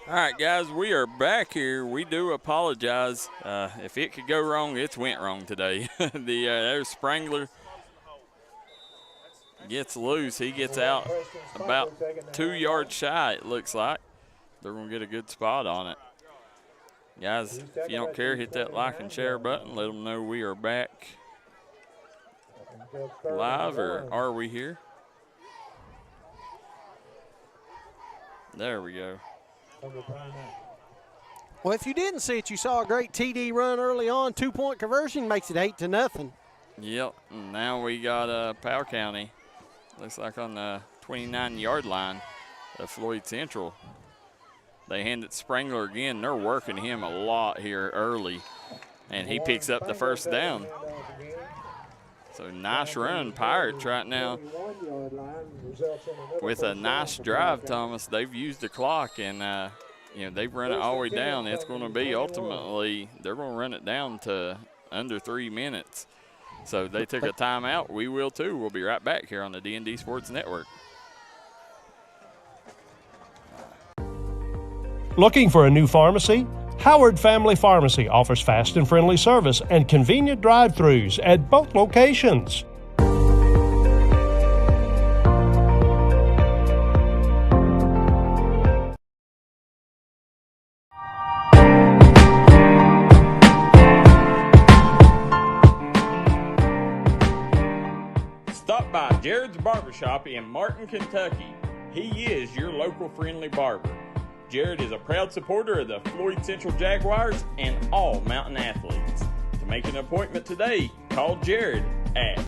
All right, guys, we are back here. We do apologize. If it could go wrong, it's went wrong today. There's Sprangler gets loose. He gets out about 2 yards shy, it looks like. They're going to get a good spot on it. Guys, if you don't care, hit that like and share button. Let them know we are back live, or are we here? There we go. Well, if you didn't see it, you saw a great TD run early on. 2-point conversion makes it 8-0. Yep. And now we got Powell County. Looks like on the 29-yard line of Floyd Central. They hand it to Sprangler again. They're working him a lot here early, and he picks up the first down. So nice run, Pirates right now. With a nice drive, Thomas, they've used the clock, and they've run it all the way down. It's going to be ultimately, they're going to run it down to under 3 minutes. So they took a timeout. We will too. We'll be right back here on the D&D Sports Network. Looking for a new pharmacy? Howard Family Pharmacy offers fast and friendly service and convenient drive-thrus at both locations. Stop by Jared's Barbershop in Martin, Kentucky. He is your local friendly barber. Jared is a proud supporter of the Floyd Central Jaguars and all Mountain athletes. To make an appointment today, call Jared at.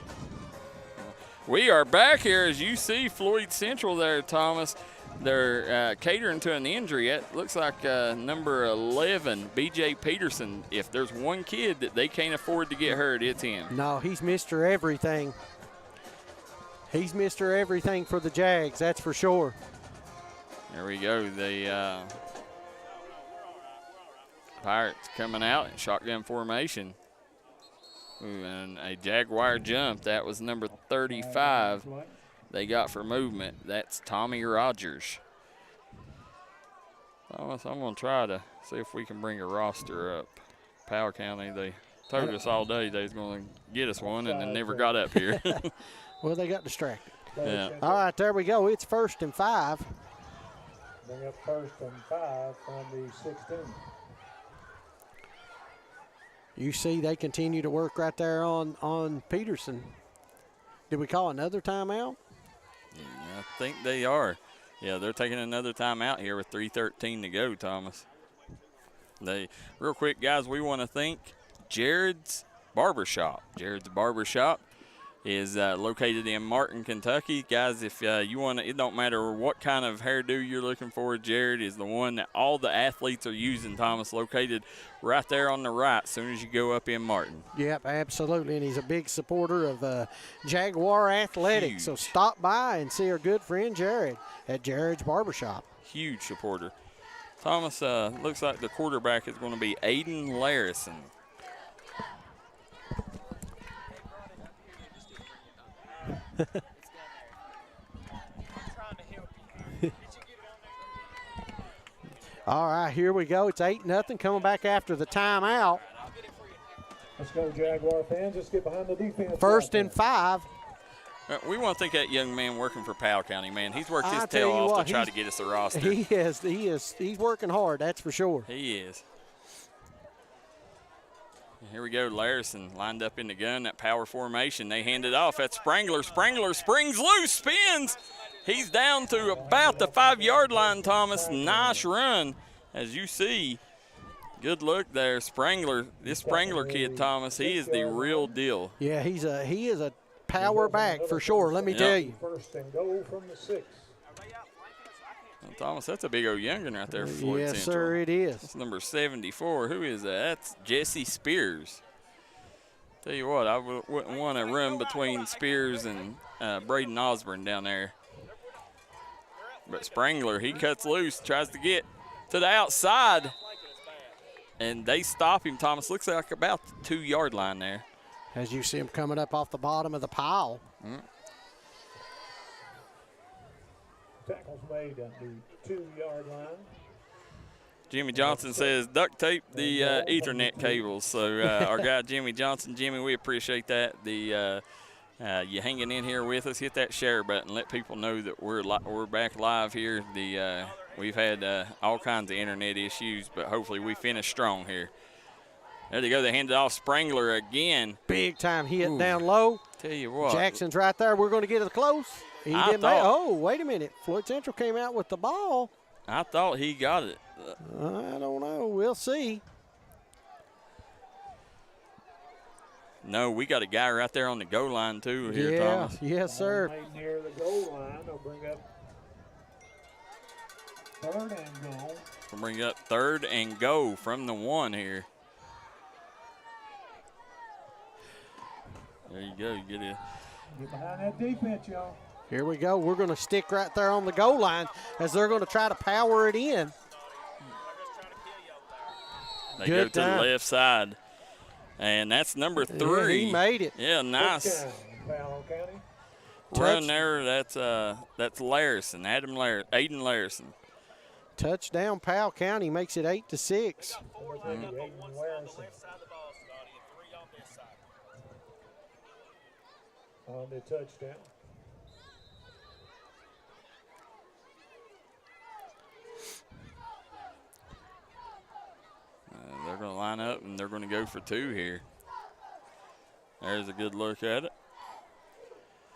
We are back here. As you see Floyd Central there, Thomas. They're catering to an injury. It looks like number 11, B.J. Peterson. If there's one kid that they can't afford to get hurt, it's him. No, he's Mr. Everything. He's Mr. Everything for the Jags, that's for sure. There we go. The Pirates coming out in shotgun formation. Ooh, and a Jaguar jump. That was number 35 they got for movement. That's Tommy Rogers. I'm going to try to see if we can bring a roster up. Powell County, they told us all day they was going to get us one and then never got up here. Well, they got distracted. Yeah. All right, there we go. It's 1st and 5. Bring up 1st and 5 from the 16. You see they continue to work right there on Peterson. Did we call another timeout? Yeah, I think they are. Yeah, they're taking another timeout here with 3:13 to go, Thomas. Real quick, guys, we want to thank Jared's Barbershop. Jared's Barbershop is located in Martin, Kentucky. Guys, if you want to, it don't matter what kind of hairdo you're looking for, Jared is the one that all the athletes are using, Thomas, located right there on the right as soon as you go up in Martin. Yep, absolutely, and he's a big supporter of Jaguar athletics. Huge. So stop by and see our good friend Jared at Jared's Barbershop. Huge supporter. Thomas, looks like the quarterback is going to be Aiden Larison. All right, here we go. It's 8-0 coming back after the timeout. Let's go, Jaguar fans. Let's get behind the defense. 1st and 5. We want to thank that young man working for Powell County, man. He's worked his I tail tell you off what, to try to get us a roster. He is. He's working hard, that's for sure. He is. Here we go, Larison lined up in the gun, that power formation. They hand it off. That's Sprangler. Sprangler springs loose, spins. He's down to about the 5-yard line, Thomas. Nice run, as you see. Good look there, Sprangler. This Sprangler kid, Thomas, he is the real deal. Yeah, he is a power back for sure, let me tell you. 1st and goal from the 6. Well, Thomas, that's a big old young'un right there for Floyd Yes, Central. sir, it is. That's number 74. Who is that? That's Jesse Spears. Tell you what, I wouldn't want to run between Spears and Braden Osborne down there. But Sprangler, he cuts loose, tries to get to the outside. And they stop him, Thomas. Looks like about the 2-yard line there. As you see him coming up off the bottom of the pile. Tackles made at the 2-yard line. Jimmy Johnson says duct tape the Ethernet cables. So our guy Jimmy Johnson, Jimmy, we appreciate that. You hanging in here with us. Hit that share button. Let people know that we're back live here. We've had all kinds of internet issues, but hopefully we finish strong here. There they go. They hand it off. Sprangler again. Big time hit down low. Tell you what. Jackson's right there. We're going to get it close. Oh, wait a minute. Floyd Central came out with the ball. I thought he got it. I don't know. We'll see. No, we got a guy right there on the goal line, too, here, Thomas. Yes, sir. Near the goal line, they'll bring up 3rd and goal. We'll bring up 3rd and go from the 1 here. There you go. You get it. Get behind that defense, y'all. Here we go. We're going to stick right there on the goal line as they're going to try to power it in. They go to the left side. And that's number 3. Yeah, he made it. Yeah, nice. Powell County. Run there. That's Larison, Aiden Larison. Touchdown, Powell County makes it 8-6. On the touchdown. They're going to line up, and they're going to go for 2 here. There's a good look at it.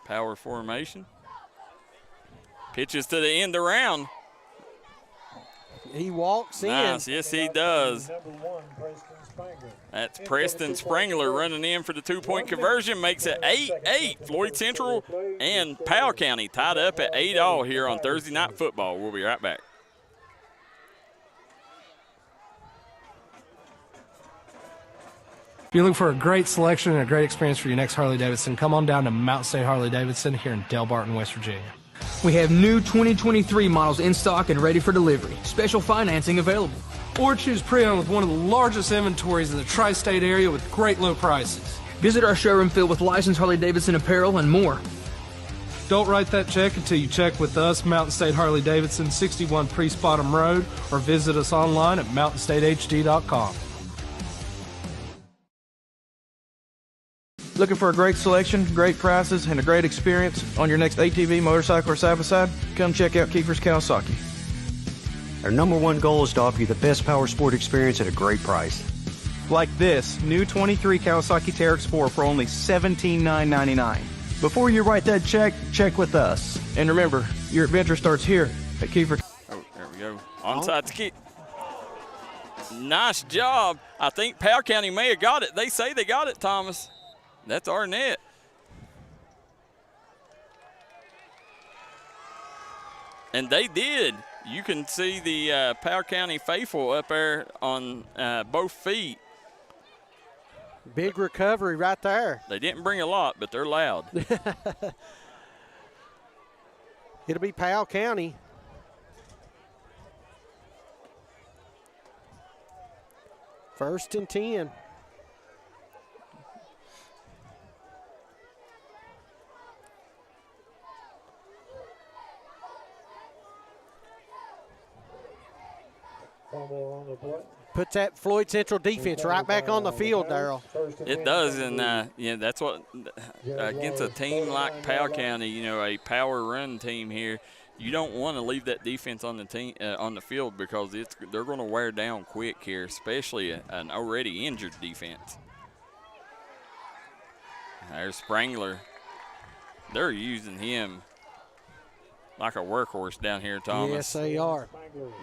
Power formation. Pitches to the end around. He walks in. Nice, yes he does. Number 1, Preston Spangler. That's Preston Sprangler running in for the 2-point conversion. Makes it 8-8. Floyd Central and Powell County tied up at 8-all here on Thursday Night Football. We'll be right back. If you're looking for a great selection and a great experience for your next Harley-Davidson, come on down to Mountain State Harley-Davidson here in Del Barton, West Virginia. We have new 2023 models in stock and ready for delivery. Special financing available. Or choose pre-owned with one of the largest inventories in the tri-state area with great low prices. Visit our showroom filled with licensed Harley-Davidson apparel and more. Don't write that check until you check with us, Mountain State Harley-Davidson, 61 Priest Bottom Road, or visit us online at mountainstatehd.com. Looking for a great selection, great prices, and a great experience on your next ATV, motorcycle, or side-by-side? Come check out Kiefer's Kawasaki. Our #1 goal is to offer you the best power sport experience at a great price. Like this new 23 Kawasaki Teryx 4 for only $17,999. Before you write that check, check with us. And remember, your adventure starts here at Kiefer. Oh, there we go. Onside to kick. Nice job. I think Powell County may have got it. They say they got it, Thomas. That's Arnett. And they did. You can see the Powell County faithful up there on both feet. Big recovery right there. They didn't bring a lot, but they're loud. It'll be Powell County. First and 10. Puts that Floyd Central defense right back on the field, Darryl. It does, and that's what against a team like Powell County, a power run team here, you don't want to leave that defense on the team on the field because they're going to wear down quick here, especially an already injured defense. There's Sprangler. They're using him like a workhorse down here, Thomas. Yes, they are.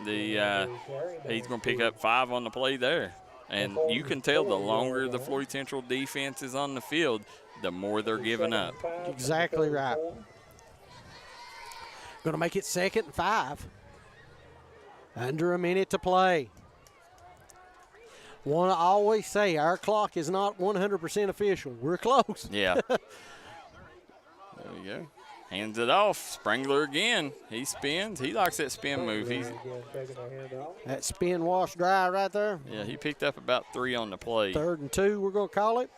He's going to pick up 5 on the play there. And you can tell the longer the Floyd Central defense is on the field, the more they're giving up. Exactly right. Going to make it 2nd and 5. Under a minute to play. Want to always say our clock is not 100% official. We're close. Yeah. There we go. Hands it off. Sprangler again. He spins. He likes that spin move. That spin wash dry right there. Yeah, he picked up about 3 on the play. 3rd and 2, we're going to call it.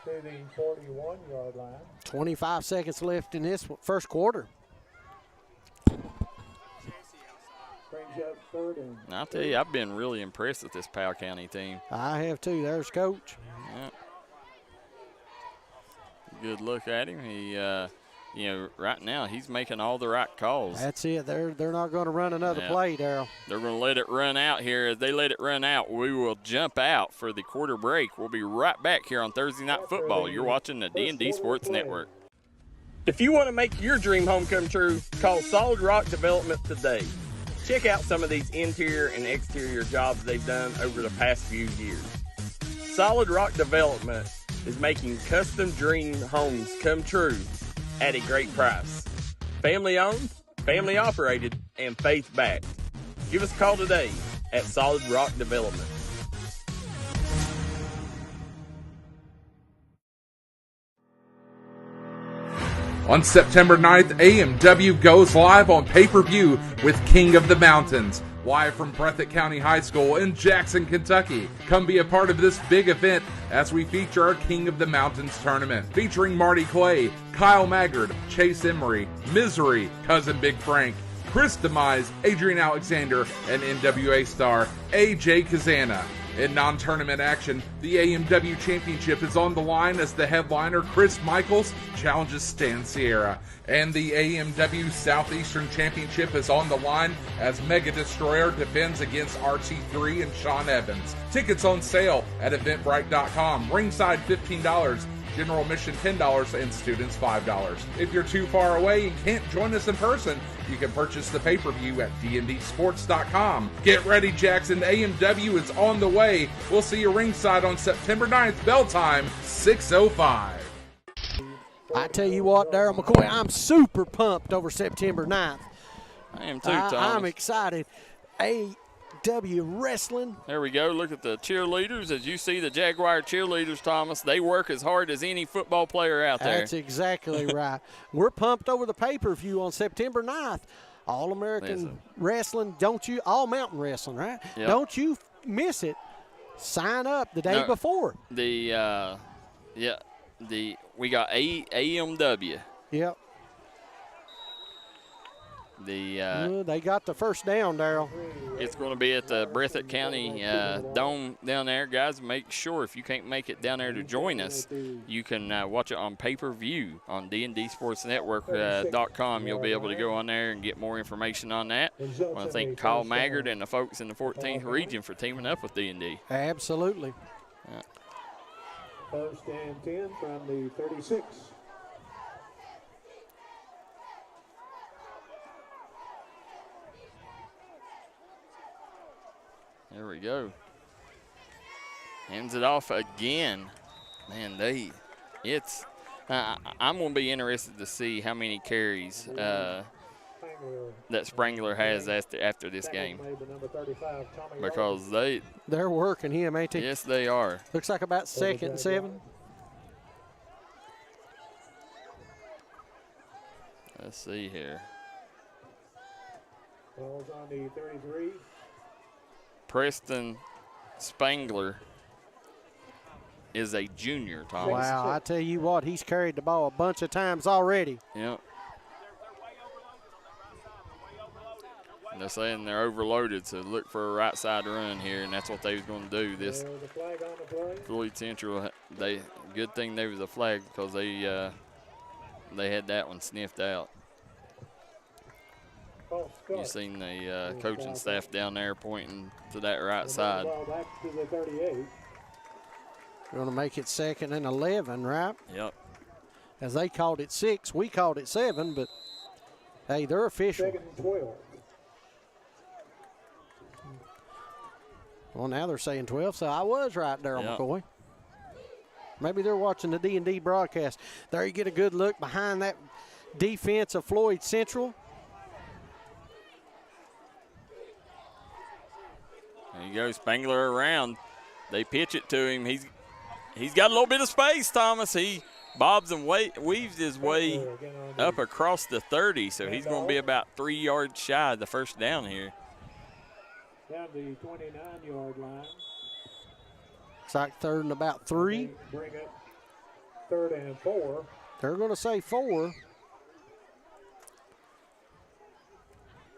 To the 41-yard line. 25 seconds left in this first quarter. up third and I'll tell you, I've been really impressed with this Powell County team. I have too. There's Coach. Yeah. Good look at him. He, right now he's making all the right calls. That's it. They're not going to run another play, Darryl. They're going to let it run out here. As they let it run out, we will jump out for the quarter break. We'll be right back here on Thursday Night Football. You're watching the D&D Sports Network. If you want to make your dream home come true, call Solid Rock Development today. Check out some of these interior and exterior jobs they've done over the past few years. Solid Rock Development is making custom dream homes come true at a great price. Family owned, family operated, and faith backed. Give us a call today at Solid Rock Development. On September 9th, AMW goes live on pay-per-view with King of the Mountains. Live from Breathitt County High School in Jackson, Kentucky. Come be a part of this big event as we feature our King of the Mountains tournament. Featuring Marty Clay, Kyle Maggard, Chase Emery, Misery, Cousin Big Frank, Chris Demise, Adrian Alexander, and NWA star AJ Kazana. In non-tournament action, the AMW Championship is on the line as the headliner Chris Michaels challenges Stan Sierra. And the AMW Southeastern Championship is on the line as Mega Destroyer defends against RT3 and Sean Evans. Tickets on sale at Eventbrite.com. Ringside $15. General admission $10 and students $5. If you're too far away and can't join us in person, you can purchase the pay-per-view at DNDsports.com. Get ready, Jackson. AMW is on the way. We'll see you ringside on September 9th, bell time, 6:05. I tell you what, Darryl McCoy, I'm super pumped over September 9th. I am too, Thomas. I'm excited. AW Wrestling. There we go. Look at the cheerleaders. As you see the Jaguar cheerleaders, Thomas, they work as hard as any football player out there. That's exactly right. We're pumped over the pay-per-view on September 9th. All-American Wrestling, All-Mountain Wrestling, right? Yep. Don't you miss it. Sign up the day before. We got AMW. Yep. They got the first down, Darryl. It's going to be at the Breathitt County Dome down there. Guys, make sure if you can't make it down there to join us, you can watch it on pay-per-view on DNDSportsNetwork.com. You'll be able to go on there and get more information on that. I want to thank Kyle Maggard and the folks in the 14th region for teaming up with D&D. Absolutely. First and 10 from the 36. There we go. Hands it off again. Man, I'm going to be interested to see how many carries that Sprangler has after this game. Because they're working him, ain't they? Yes, they are. Looks like about 2nd and 7. Let's see here. Ball's on the 33. Preston Spangler is a junior, Thomas. Wow, I tell you what, he's carried the ball a bunch of times already. Yep. They're saying they're overloaded, so look for a right side run here, and that's what they was going to do. This Floyd Central, good thing there was a flag because they had that one sniffed out. You've seen the coaching staff down there pointing to that right side. We're going to make it 2nd and 11, right? Yep. As they called it 6, we called it 7, but, hey, they're official. 2nd and 12. Well, now they're saying 12, so I was right, Darryl McCoy. Maybe they're watching the D&D broadcast. There you get a good look behind that defense of Floyd Central. There you go, Spangler around. They pitch it to him. He's got a little bit of space, Thomas. He bobs and weaves his way up across the 30, so he's going to be about 3 yards shy of the first down here. Down the 29-yard line. Looks like 3rd and about 3. Bring up 3rd and 4. They're going to say 4.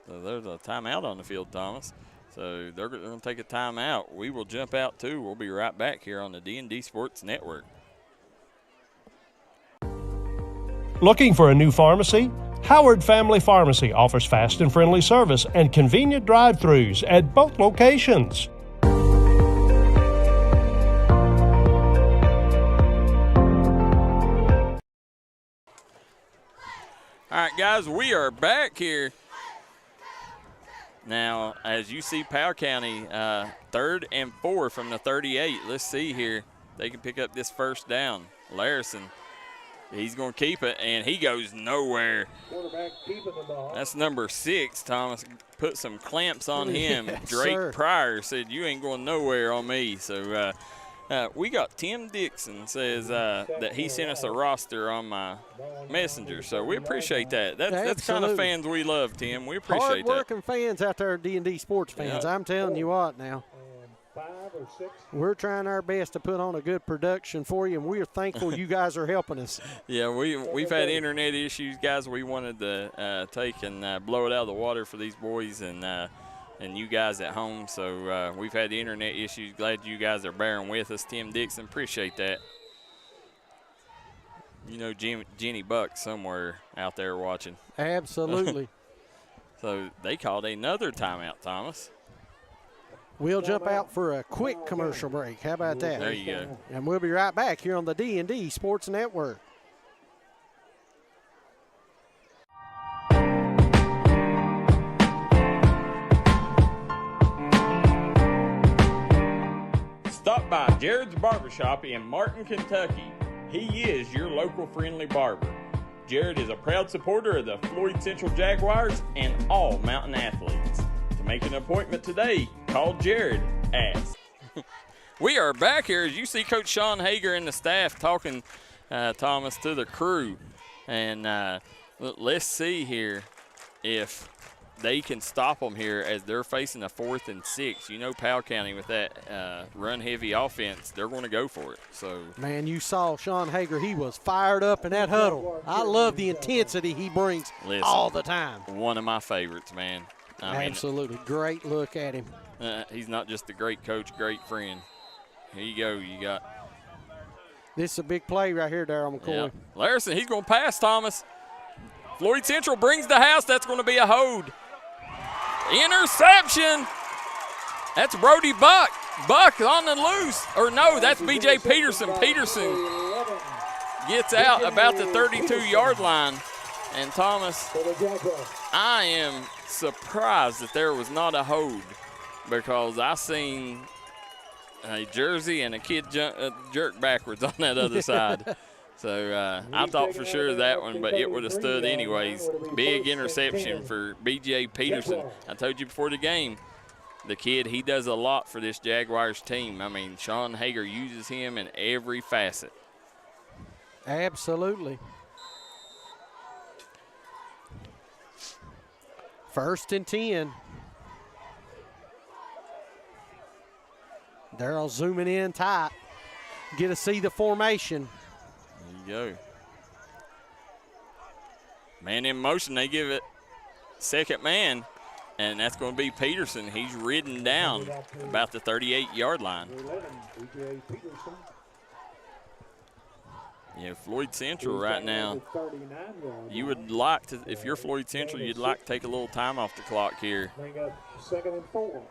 So there's a timeout on the field, Thomas. So they're going to take a timeout. We will jump out, too. We'll be right back here on the D&D Sports Network. Looking for a new pharmacy? Howard Family Pharmacy offers fast and friendly service and convenient drive-thrus at both locations. All right, guys, we are back here. Now, as you see, Powell County, 3rd and 4 from the 38. Let's see here. They can pick up this first down. Larison, he's going to keep it, and he goes nowhere. Quarterback keeping the ball. That's number 6. Thomas put some clamps on him. Yes, Drake sir. Pryor said, you ain't going nowhere on me. So we got Tim Dixon says that he sent us a roster on my messenger. So we appreciate that. That's the kind of fans we love, Tim. We appreciate that. Hard-working fans out there, D&D sports fans. Yeah. I'm telling you what now. 5 or 6. We're trying our best to put on a good production for you, and we're thankful you guys are helping us. Yeah, we've had internet issues, guys. We wanted to take and blow it out of the water for these boys and you guys at home. So we've had the internet issues. Glad you guys are bearing with us. Tim Dixon, appreciate that. You know Jenny Buck somewhere out there watching. Absolutely. So they called another timeout, Thomas. We'll jump out for a quick commercial break. How about that? There you go. And we'll be right back here on the D&D Sports Network. Stop by Jared's Barbershop in Martin, Kentucky. He is your local friendly barber. Jared is a proud supporter of the Floyd Central Jaguars and all Mountain athletes. To make an appointment today, call Jared at. We are back here as you see Coach Sean Hager and the staff talking, Thomas, to the crew. And let's see here if they can stop them here as they're facing a 4th and 6. You know Powell County with that run-heavy offense, they're going to go for it. So, man, you saw Sean Hager. He was fired up in that huddle. I love the intensity he brings all the time. One of my favorites, man. Absolutely. Great look at him. He's not just a great coach, great friend. Here you go. You got. This is a big play right here, Darryl McCoy. Yep. Larson, he's going to pass, Thomas. Floyd Central brings the house. That's going to be a hold. Interception. That's Brody Buck. Buck on the loose. Or no, that's B.J. Peterson. Peterson gets out about the 32-yard line. And, Thomas, I am surprised that there was not a hold because I seen a jersey and a kid jerk backwards on that other side. So I thought for sure that one, but it would have stood anyways. Big interception for B.J. Peterson. I told you before the game, the kid, he does a lot for this Jaguars team. I mean, Sean Hager uses him in every facet. Absolutely. 1st and 10. Darryl zooming in tight. Get to see the formation. There you go. Man in motion, they give it second man, and that's going to be Peterson. He's ridden down about the 38-yard line. Yeah, Floyd Central right now, you would like to, if you're Floyd Central, you'd like to take a little time off the clock here. 2nd and 4.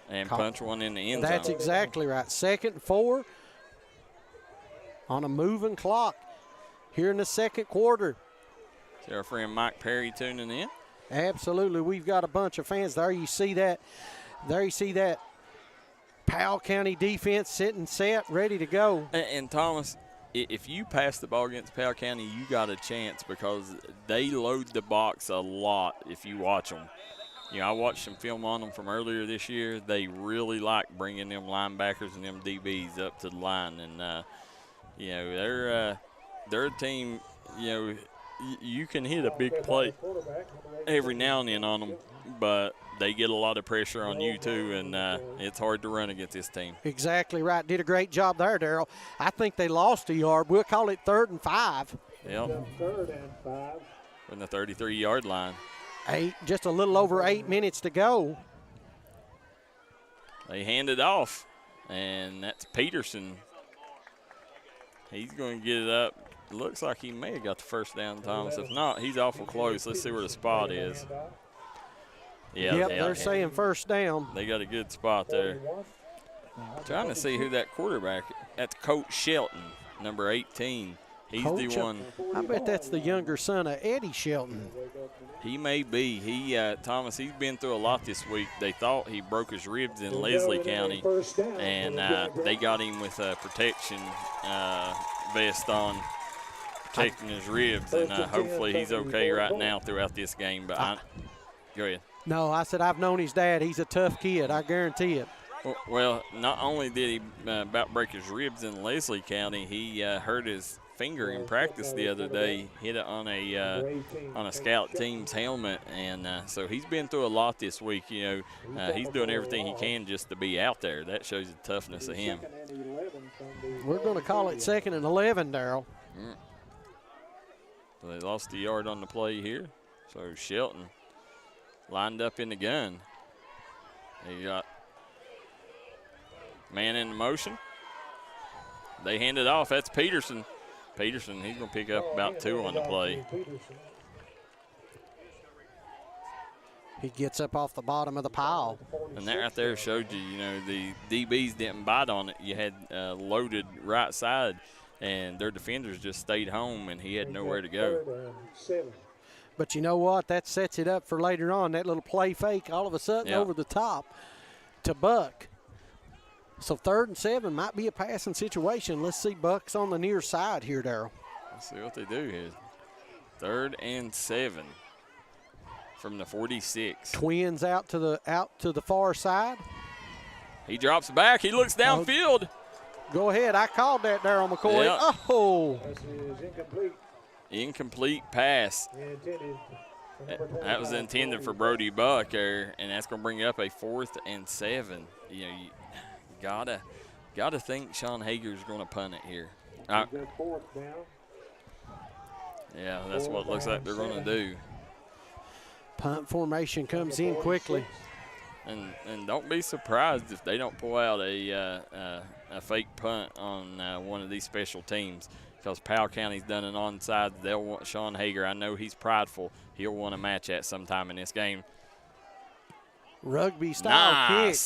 And punch one in the end zone. That's exactly right. 2nd and 4 on a moving clock here in the 2nd quarter. See our friend Mike Perry tuning in. Absolutely. We've got a bunch of fans. There you see that. There you see that Powell County defense sitting set, ready to go. And Thomas, if you pass the ball against Powell County, you got a chance because they load the box a lot if you watch them. You know, I watched some film on them from earlier this year. They really like bringing them linebackers and them DBs up to the line. And, you know, they're a team, you know, you can hit a big play every now and then on them, but they get a lot of pressure on you too, and it's hard to run against this team. Exactly right. Did a great job there, Darryl. I think they lost a yard. We'll call it 3rd and 5. Yep. 3rd and 5. From the 33-yard line. Just a little over 8 minutes to go. They hand it off, and that's Peterson. He's going to get it up. Looks like he may have got the first down, Thomas. If not, he's awful close. Let's see where the spot is. Yeah, yep, they're saying first down. They got a good spot there. Trying to see who that quarterback. That's Coach Shelton, number 18. He's the one. I bet that's the younger son of Eddie Shelton. He may be. Thomas, he's been through a lot this week. They thought he broke his ribs in Leslie County, and they got him with a protection vest on, protecting his ribs, and hopefully he's okay right now throughout this game. But go ahead. No, I said I've known his dad. He's a tough kid. I guarantee it. Well, not only did he about break his ribs in Leslie County, he hurt his finger in practice the other day, hit it on a scout team's helmet, and so he's been through a lot this week. You know, he's doing everything he can just to be out there. That shows the toughness of him. We're going to call it 2nd and 11, Darryl. So they lost the yard on the play here. So Shelton lined up in the gun. He got man in motion. They hand it off. That's Peterson. Peterson, he's going to pick up about 2 on the play. He gets up off the bottom of the pile. And that right there showed you, you know, the DBs didn't bite on it. You had loaded right side, and their defenders just stayed home, and he had nowhere to go. But you know what? That sets it up for later on. That little play fake all of a sudden over the top to Buck. So 3rd and 7 might be a passing situation. Let's see Buck's on the near side here, Darryl. Let's see what they do here. 3rd and 7 from the 46. Twins out to the far side. He drops back. He looks downfield. Go ahead. I called that, Darryl McCoy. Yep. Oh. Incomplete pass. That was intended for Brody Buck there, and that's going to bring up a 4th and 7. You know, Gotta think Sean Hager's going to punt it here. Yeah, that's what it looks like they're going to do. Punt formation comes in quickly. And don't be surprised if they don't pull out a fake punt on one of these special teams, because Powell County's done an onside. They'll want Sean Hager. I know he's prideful. He'll want a match at sometime in this game. Rugby style kick.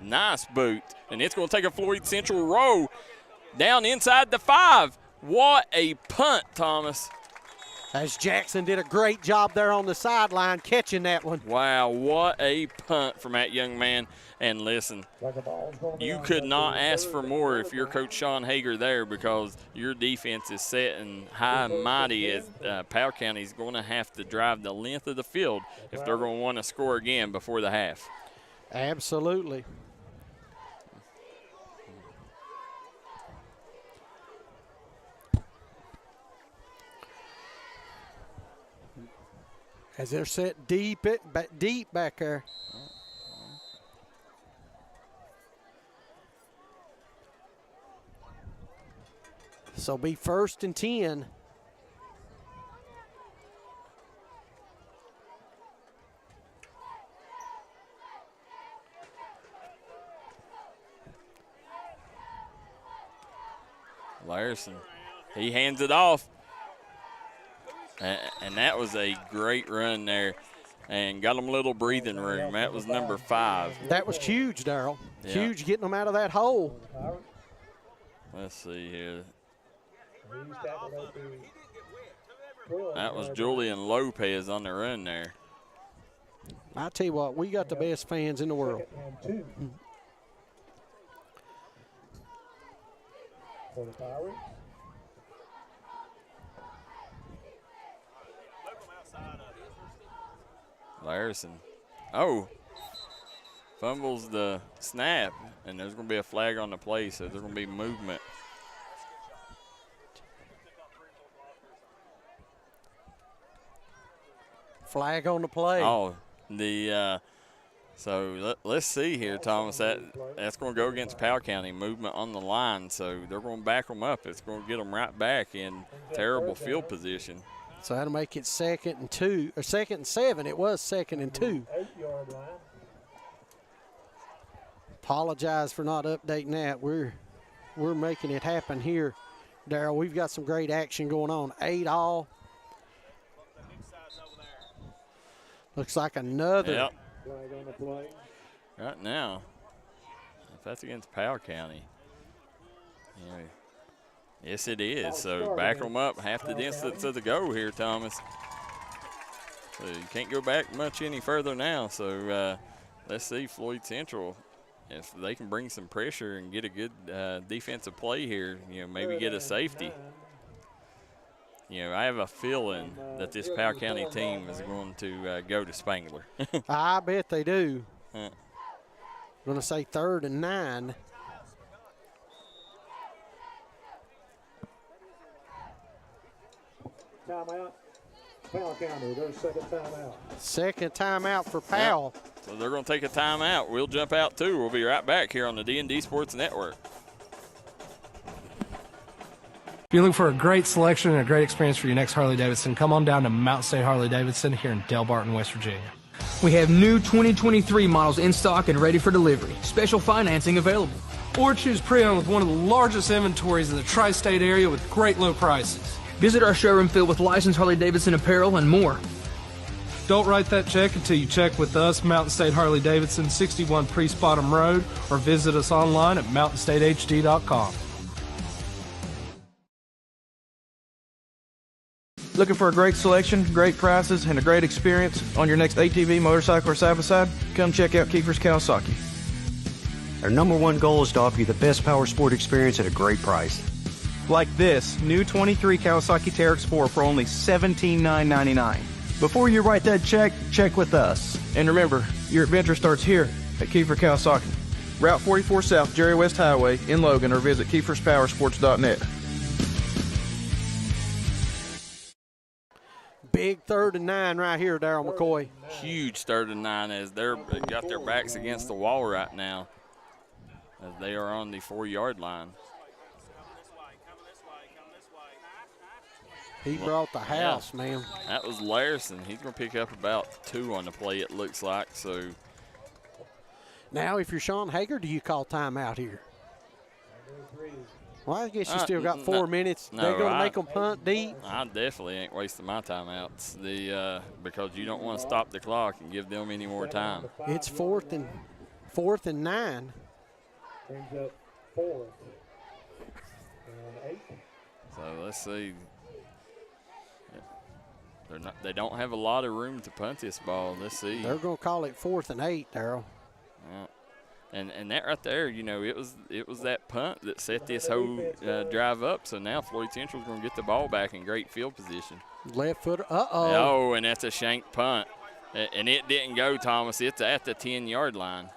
Nice boot. And it's going to take a Floyd Central row down inside the 5. What a punt, Thomas. As Jackson did a great job there on the sideline catching that one. Wow, what a punt from that young man. And listen, you could not ask for more if you're Coach Sean Hager there, because your defense is set and high and mighty as Powell County is going to have to drive the length of the field if they're going to want to score again before the half. Absolutely. As they're set deep back there. So be 1st and 10. Larson, he hands it off. And that was a great run there, and got them a little breathing room. That was number 5. That was huge, Darryl. Yeah. Huge getting them out of that hole. Let's see here. That was Julian Lopez on the run there. I tell you what, we got the best fans in the world. Larson. Oh, fumbles the snap, and there's going to be a flag on the play, so there's going to be movement. Flag on the play. Oh, so let's see here, Thomas. That's going to go against Powell County. Movement on the line, so they're going to back them up. It's going to get them right back in terrible field position. So that'll make it 2nd and 2, or 2nd and 7. It was 2nd and 2. 8-yard line. Apologize for not updating that. We're making it happen here, Darryl. We've got some great action going on. 8 all. Looks like another. Yep. Flag on the play. Right now, if that's against Powell County. Yeah. Yes, it is. So back them up half the distance of the go here, Thomas. So you can't go back much any further now. So let's see Floyd Central, if they can bring some pressure and get a good defensive play here, maybe get a safety. I have a feeling that this Powell County team is going to go to Spangler. I bet they do. I'm going to say 3rd and 9. Timeout. Powell County, their 2nd timeout. 2nd timeout for Powell. Yep. So they're going to take a timeout. We'll jump out too. We'll be right back here on the D&D Sports Network. If you're looking for a great selection and a great experience for your next Harley-Davidson, come on down to Mountain State Harley-Davidson here in Del Barton, West Virginia. We have new 2023 models in stock and ready for delivery. Special financing available. Or choose pre-owned with one of the largest inventories in the tri-state area with great low prices. Visit our showroom filled with licensed Harley-Davidson apparel and more. Don't write that check until you check with us, Mountain State Harley-Davidson, 61 Priest Bottom Road, or visit us online at mountainstatehd.com. Looking for a great selection, great prices, and a great experience on your next ATV, motorcycle, or side-by-side? Come check out Kiefer's Kawasaki. Our #1 goal is to offer you the best power sport experience at a great price. Like this new 23 Kawasaki Teryx 4 for only $17,999. Before you write that check, check with us. And remember, your adventure starts here at Kiefer Kawasaki. Route 44 South, Jerry West Highway in Logan, or visit KiefersPowersports.net. Big 3rd and 9 right here, Darryl McCoy. Huge 3rd and 9 as they're got their backs against the wall right now, as they are on the 4-yard line. He brought the house, man. That was Larson. He's going to pick up about 2 on the play, it looks like. So now, if you're Sean Hager, do you call timeout here? Well, I guess you still got 4 minutes. No, they're going to make them punt deep. I definitely ain't wasting my timeouts because you don't want to stop the clock and give them any more time. It's 4th and 9. Brings up 4th and 8. So let's see. They don't have a lot of room to punt this ball. Let's see. They're going to call it 4th and 8, Darryl. Yeah. And that right there, it was that punt that set this whole drive up. So now Floyd Central's going to get the ball back in great field position. Left foot, Oh, and that's a shank punt. And it didn't go, Thomas. It's at the 10-yard line.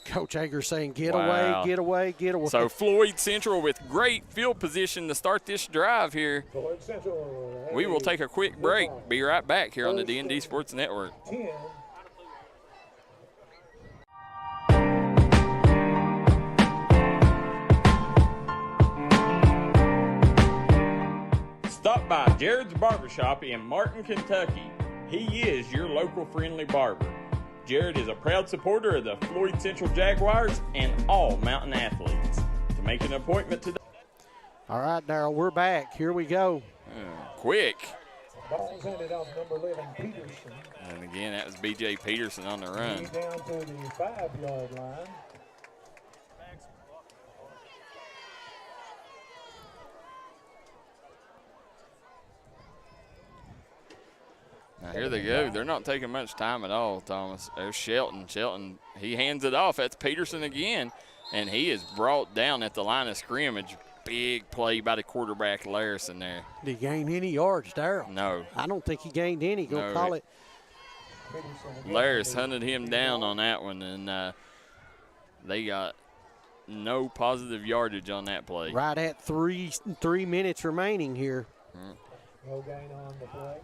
Coach Hager saying, get away, get away, get away. So Floyd Central with great field position to start this drive here. Floyd Central. We will take a quick break. Be right back here on the D&D Sports Network. 10. Stop by Jared's Barbershop in Martin, Kentucky. He is your local friendly barber. Jared is a proud supporter of the Floyd Central Jaguars and all mountain athletes. To make an appointment today. All right, Darryl, we're back. Here we go. Quick. Ball's handed off number 11, Peterson. And again, that was B.J. Peterson on the run. He's down to the 5-yard line. Now here they go. They're not taking much time at all, Thomas. There's Shelton. Shelton, he hands it off. That's Peterson again, and he is brought down at the line of scrimmage. Big play by the quarterback, Larson there. Did he gain any yards, Darryl? No. I don't think he gained any. Go call it. Laris hunted him down on that one, and they got no positive yardage on that play. Right at 3 minutes remaining here. No gain on the play.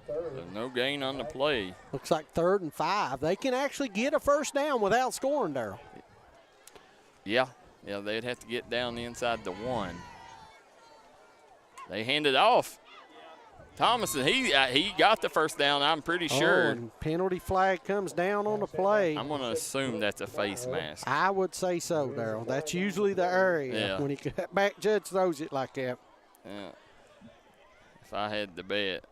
There's no gain on the play. Looks like 3rd and 5. They can actually get a first down without scoring, Darryl. Yeah, they'd have to get down inside the 1. They hand it off. Thomas, he got the first down, I'm pretty sure. And penalty flag comes down on the play. I'm going to assume that's a face mask. I would say so, Darryl. That's usually the area when he back judge throws it like that. Yeah. If I had to bet.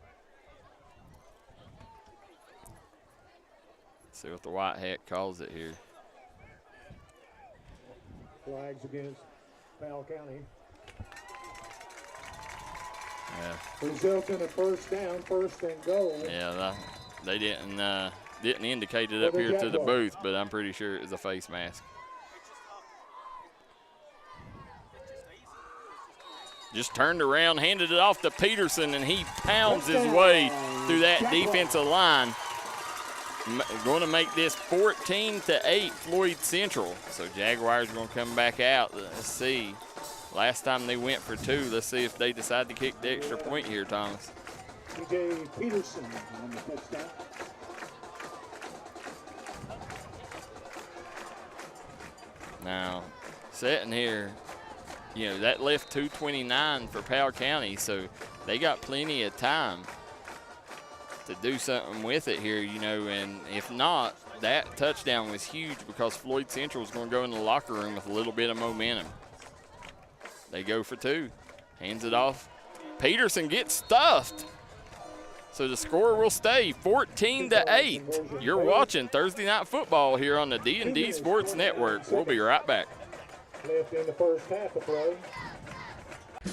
See what the white hat calls it here. Flags against Powell County. Yeah. Result in a first down, first and goal. Yeah, they didn't indicate it up here to the booth, but I'm pretty sure it was a face mask. Just turned around, handed it off to Peterson, and he pounds his way through that defensive line. Going to make this 14-8 Floyd Central. So Jaguars are going to come back out. Let's see. Last time they went for 2. Let's see if they decide to kick the extra point here, Thomas. DJ Peterson on the touchdown. Now, sitting here, that left 2:29 for Powell County, so they got plenty of time to do something with it here, and if not, that touchdown was huge because Floyd Central is going to go in the locker room with a little bit of momentum. They go for 2. Hands it off. Peterson gets stuffed. So the score will stay 14-8. You're watching Thursday Night Football here on the D&D Sports Network. We'll be right back. Left in the first half of play.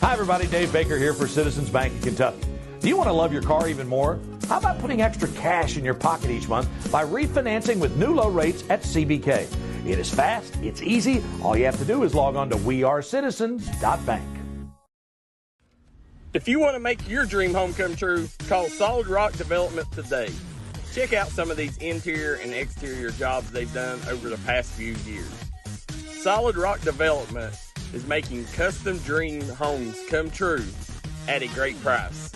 Hi, everybody. Dave Baker here for Citizens Bank in Kentucky. Do you want to love your car even more? How about putting extra cash in your pocket each month by refinancing with new low rates at CBK? It is fast, it's easy. All you have to do is log on to wearecitizens.bank. If you want to make your dream home come true, call Solid Rock Development today. Check out some of these interior and exterior jobs they've done over the past few years. Solid Rock Development is making custom dream homes come true at a great price.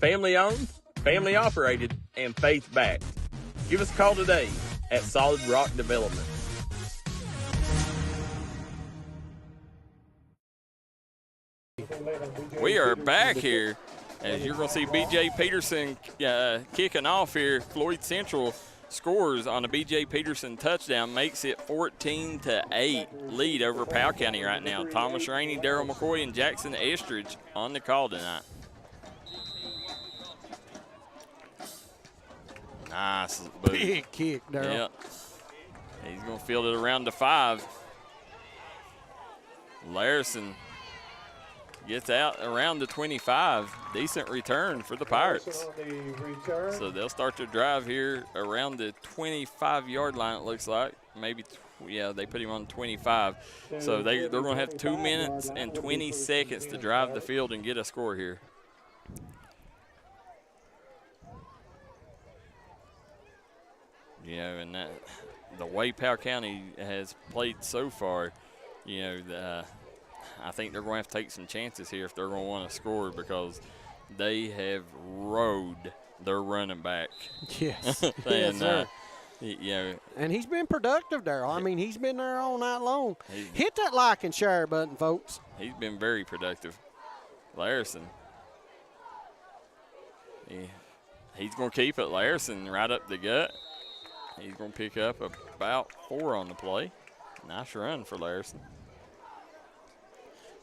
Family owned, family operated, and faith backed. Give us a call today at Solid Rock Development. We are back here, as you're going to see B.J. Peterson kicking off here. Floyd Central scores on a B.J. Peterson touchdown, makes it 14-8 lead over Powell County right now. Thomas Rainey, Darryl McCoy, and Jackson Estridge on the call tonight. Nice. Big kick, Darryl. Yep. He's going to field it around the 5. Larson gets out around the 25. Decent return for the Pirates. So they'll start their drive here around the 25-yard line, it looks like. Maybe, they put him on 25. So they're going to have 2 minutes and 20 seconds to drive the field and get a score here. And the way Powell County has played so far, I think they're going to have to take some chances here if they're going to want to score because they have rode their running back. Yes. And, and he's been productive, Darryl. I mean, he's been there all night long. Hit that like and share button, folks. He's been very productive. Larson. He's going to keep it. Larson right up the gut. He's going to pick up about 4 on the play. Nice run for Larson.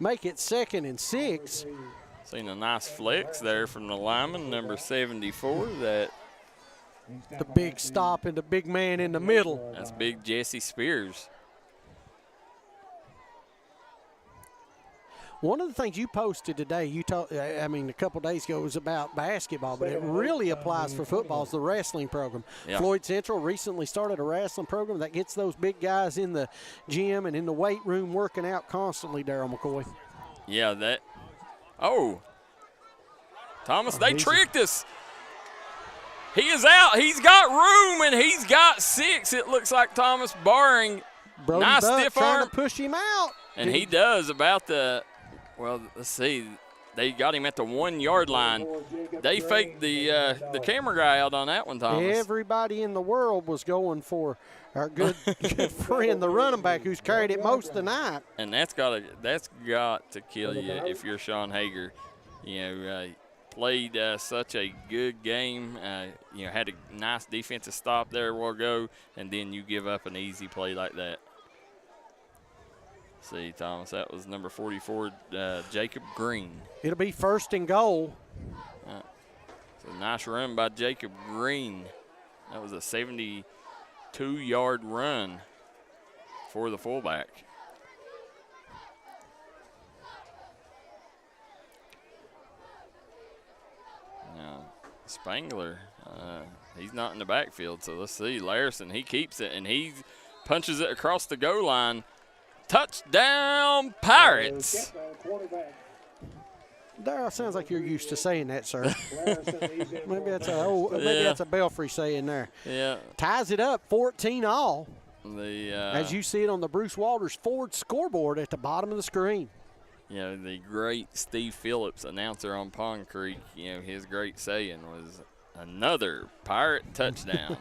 Make it 2nd and 6. Seen a nice flex there from the lineman, number 74. The big stop and the big man in the middle. That's big Jesse Spears. One of the things you posted today, a couple days ago, was about basketball, but it really applies for football, is the wrestling program. Yeah. Floyd Central recently started a wrestling program that gets those big guys in the gym and in the weight room working out constantly, Darryl McCoy. Yeah, Thomas, they tricked us. He is out. He's got room, and he's got 6, it looks like, Thomas, barring. Brody nice Buck stiff trying arm. To push him out. And he does about let's see. They got him at the 1-yard line. They faked the camera guy out on that one, Thomas. Everybody in the world was going for our good friend, the running back, who's carried it most of the night. And that's got to kill you if you're Sean Hager. Played such a good game. Had a nice defensive stop there a while ago, and then you give up an easy play like that. See, Thomas, that was number 44, Jacob Green. It'll be 1st and goal. It's a nice run by Jacob Green. That was a 72-yard run for the fullback. Now, Spangler, he's not in the backfield, so let's see. Larson, he keeps it, and he punches it across the goal line. Touchdown, Pirates! Darryl, sounds like you're used to saying that, sir. maybe that's a Belfry saying there. Yeah. Ties it up 14-all. As you see it on the Bruce Walters Ford scoreboard at the bottom of the screen. The great Steve Phillips, announcer on Pond Creek, his great saying was, another Pirate touchdown.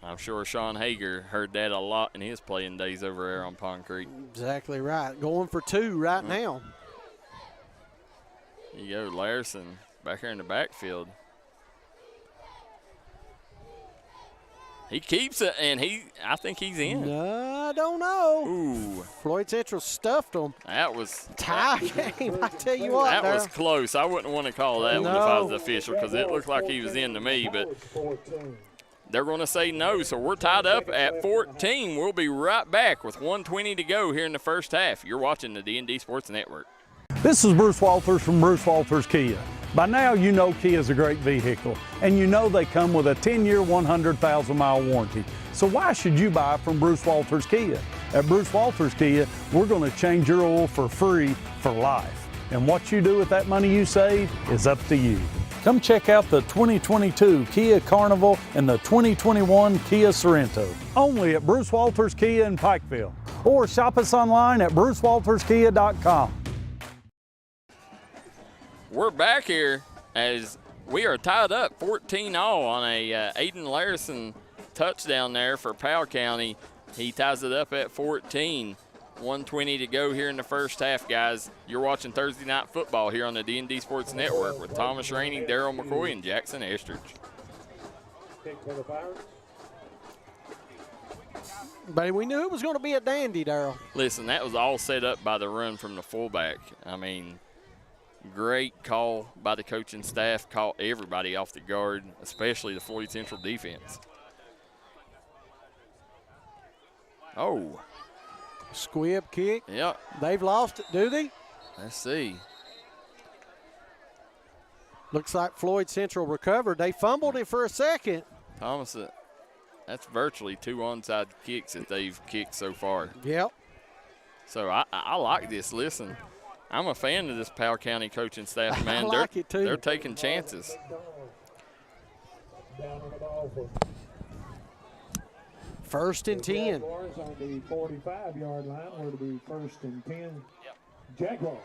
I'm sure Sean Hager heard that a lot in his playing days over there on Pond Creek. Exactly right. Going for 2 right now. You go, Larson back here in the backfield. He keeps it, and I think he's in. No, I don't know. Ooh. Floyd Central stuffed him. That was tie game. I tell you what, that was close. I wouldn't want to call that one if I was the official because it looked like he was in to me, but they're going to say no. So we're tied up at 14. We'll be right back with 1:20 to go here in the first half. You're watching the D&D Sports Network. This is Bruce Walters from Bruce Walters Kia. By now, you know Kia is a great vehicle, and you know they come with a 10-year, 100,000-mile warranty. So why should you buy from Bruce Walters Kia? At Bruce Walters Kia, we're going to change your oil for free for life. And what you do with that money you save is up to you. Come check out the 2022 Kia Carnival and the 2021 Kia Sorento, only at Bruce Walters Kia in Pikeville. Or shop us online at brucewalterskia.com. We're back here as we are tied up 14-all on a Aiden Larson touchdown there for Powell County. He ties it up at 14. 1:20 to go here in the first half, guys. You're watching Thursday Night Football here on the D&D Sports Network with Thomas Rainey, Darryl McCoy, and Jackson Estridge. But we knew it was going to be a dandy, Darryl. Listen, that was all set up by the run from the fullback. I mean, great call by the coaching staff, caught everybody off the guard, especially the Floyd Central defense. Oh. Squib kick. Yep. They've lost it, do they? Let's see. Looks like Floyd Central recovered. They fumbled it for a second. Thomas, that's virtually 2 onside kicks that they've kicked so far. Yep. So I like this. Listen, I'm a fan of this Powell County coaching staff, man. I like it too. They're taking chances. First and 10. Jaguars on the 45-yard line. We're to be 1st and 10. Jaguars.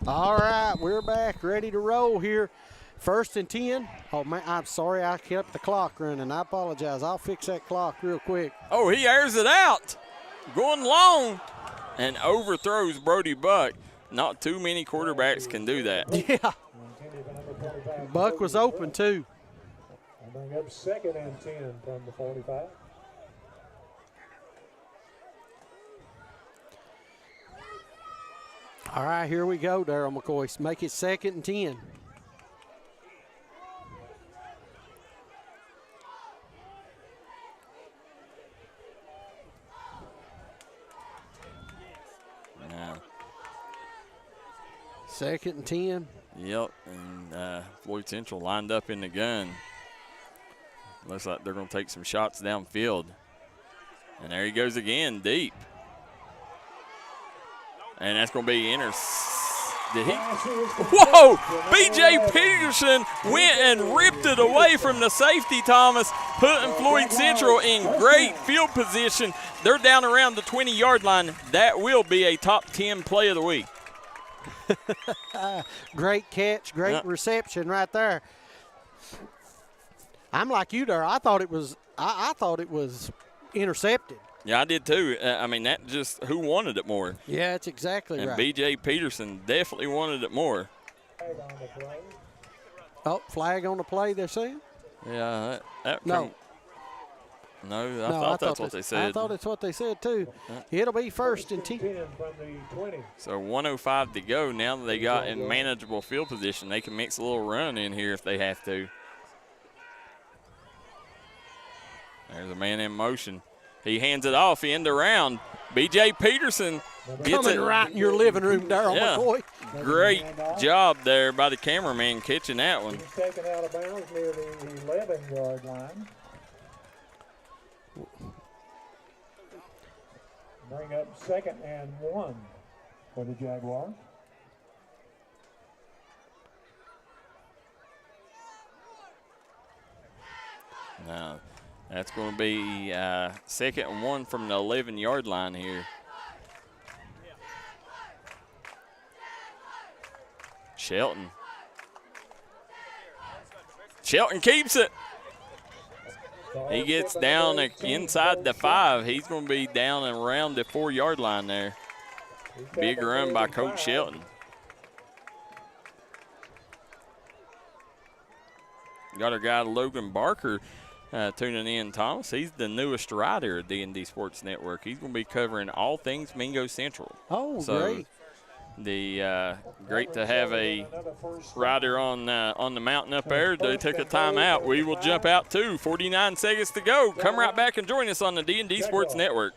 All right, we're back, ready to roll here. 1st and 10. Oh, man, I'm sorry I kept the clock running. I apologize. I'll fix that clock real quick. Oh, he airs it out. Going long and overthrows Brody Buck. Not too many quarterbacks can do that. Yeah. Buck was open, too. I bring up 2nd and 10 from the 45. All right, here we go, Darryl McCoy. Make it 2nd and 10. Now, 2nd and 10. Yep, and Floyd Central lined up in the gun. Looks like they're going to take some shots downfield. And there he goes again, deep. And that's going to be Did he? Whoa! B.J. Peterson went and ripped it away from the safety, Thomas, putting Floyd Central in great field position. They're down around the 20-yard line. That will be a top 10 play of the week. Great catch, great reception right there. I'm like you there. I thought it was intercepted. Yeah, I did too. I mean, that just who wanted it more. Yeah, that's exactly and right. B.J. Peterson definitely wanted it more. Oh, flag on the play, they're saying? Yeah, that no. No, I thought that's what they said. I thought it's what they said too. It'll be first and 10. So 1:05 to go. Now that they got in manageable field position, they can mix a little run in here if they have to. There's a man in motion. He hands it off, end around. B.J. Peterson gets coming right in your living room, Darryl McCoy. Great job there by the cameraman catching that one. He's taken out of bounds near the 11-yard line. Bring up 2nd and 1 for the Jaguars. Now, that's going to be 2nd and 1 from the 11-yard line here. Shelton keeps it. He gets down inside the 5. He's going to be down and around the 4-yard line there. Big run by Coach Shelton. Got our guy Logan Barker tuning in, Thomas. He's the newest writer at D&D Sports Network. He's going to be covering all things Mingo Central. Oh, so great. Great to have a rider on the mountain up there. They took a timeout. We will jump out too. 49 seconds to go. Come right back and join us on the D&D Sports Network.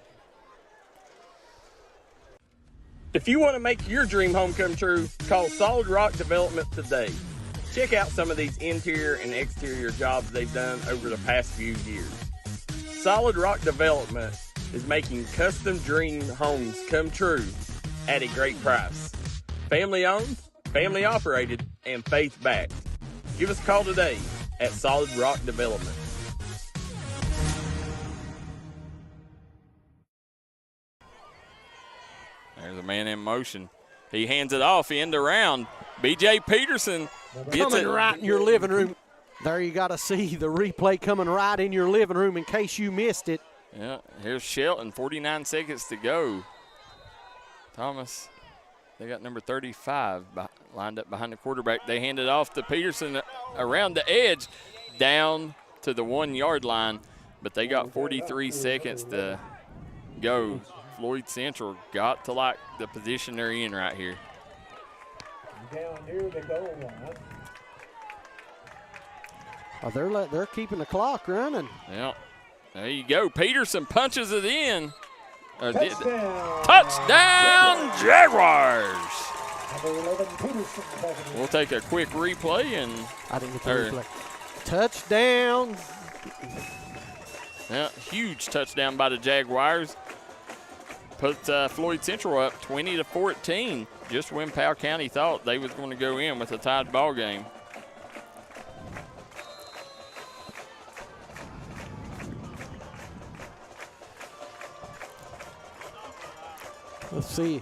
If you want to make your dream home come true, call Solid Rock Development today. Check out some of these interior and exterior jobs they've done over the past few years. Solid Rock Development is making custom dream homes come true at a great price. Family owned, family operated, and faith backed. Give us a call today at Solid Rock Development. There's a man in motion. He hands it off, end around. B.J. Peterson gets coming it right in your living room. There you got to see the replay coming right in your living room in case you missed it. Yeah, here's Shelton, 49 seconds to go. Thomas, they got number 35 lined up behind the quarterback. They hand it off to Peterson around the edge, down to the 1-yard line, but they got 43 seconds to go. Floyd Central got to like the position they're in right here. Down near the goal line. Oh, they're keeping the clock running. Yeah, there you go. Peterson punches it in. Touchdown. Touchdown, Jaguars. Number 11, Peterson. We'll take a quick replay and I didn't get the replay. Touchdown. Yeah, huge touchdown by the Jaguars. Put Floyd Central up 20-14, just when Powell County thought they was going to go in with a tied ball game. Let's see.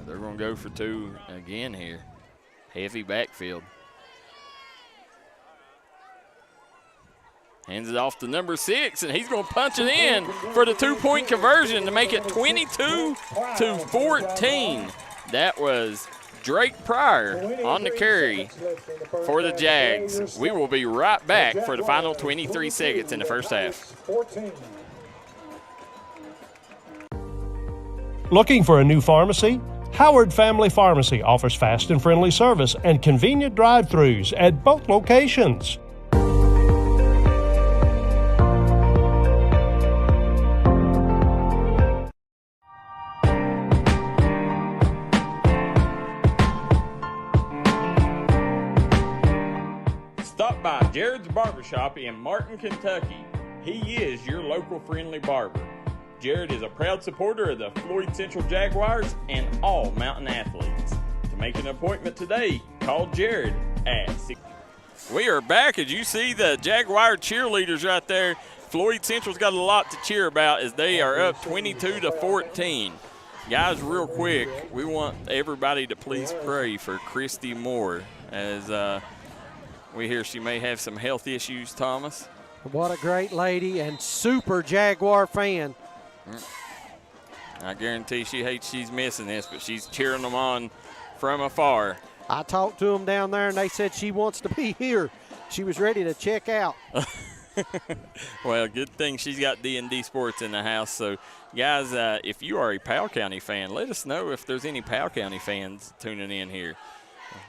They're going to go for 2 again here. Heavy backfield. Hands it off to number 6, and he's going to punch it in for the 2-point conversion to make it 22-14. That was Drake Pryor on the carry for the Jags. We will be right back for the final 23 seconds in the first half. Looking for a new pharmacy? Howard Family Pharmacy offers fast and friendly service and convenient drive-thrus at both locations. Stop by Jared's Barbershop in Martin, Kentucky. He is your local friendly barber. Jared is a proud supporter of the Floyd Central Jaguars and all Mountain athletes. To make an appointment today, call Jared at 6. We are back. As you see the Jaguar cheerleaders right there, Floyd Central's got a lot to cheer about as they are up 22-14. Guys, real quick, we want everybody to please pray for Christy Moore as We hear she may have some health issues, Thomas. What a great lady and super Jaguar fan. I guarantee she hates she's missing this, but she's cheering them on from afar. I talked to them down there, and they said she wants to be here. She was ready to check out. Well, good thing she's got D&D Sports in the house. So, guys, if you are a Powell County fan, let us know if there's any Powell County fans tuning in here.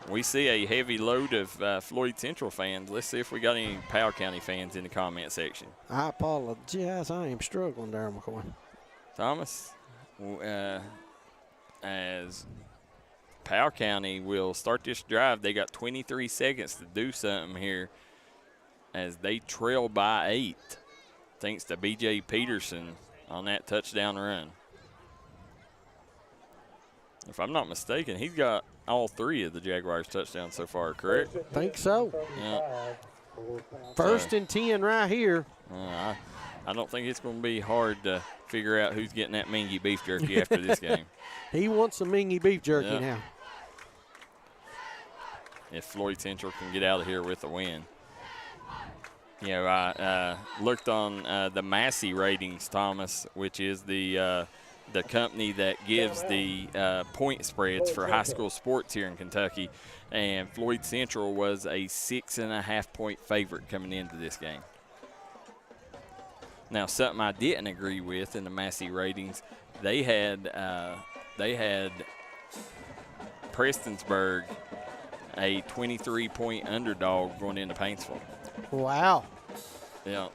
We see a heavy load of Floyd Central fans. Let's see if we got any Powell County fans in the comment section. I apologize. I am struggling, Darryl McCoy. Thomas, as Powell County will start this drive, they got 23 seconds to do something here as they trail by 8, thanks to B.J. Peterson on that touchdown run. If I'm not mistaken, he's got all 3 of the Jaguars' touchdowns so far, correct? Think so. Yeah. First and 10 right here. I don't think it's going to be hard to figure out who's getting that Mingy beef jerky after this game. He wants some Mingy beef jerky now. If Floyd Central can get out of here with a win. You know, I looked on the Massey ratings, Thomas, which is the company that gives the point spreads for high school sports here in Kentucky, and Floyd Central was a 6.5-point favorite coming into this game. Now, something I didn't agree with in the Massey ratings, they had Prestonsburg a 23-point underdog going into Paintsville. Wow. Yeah.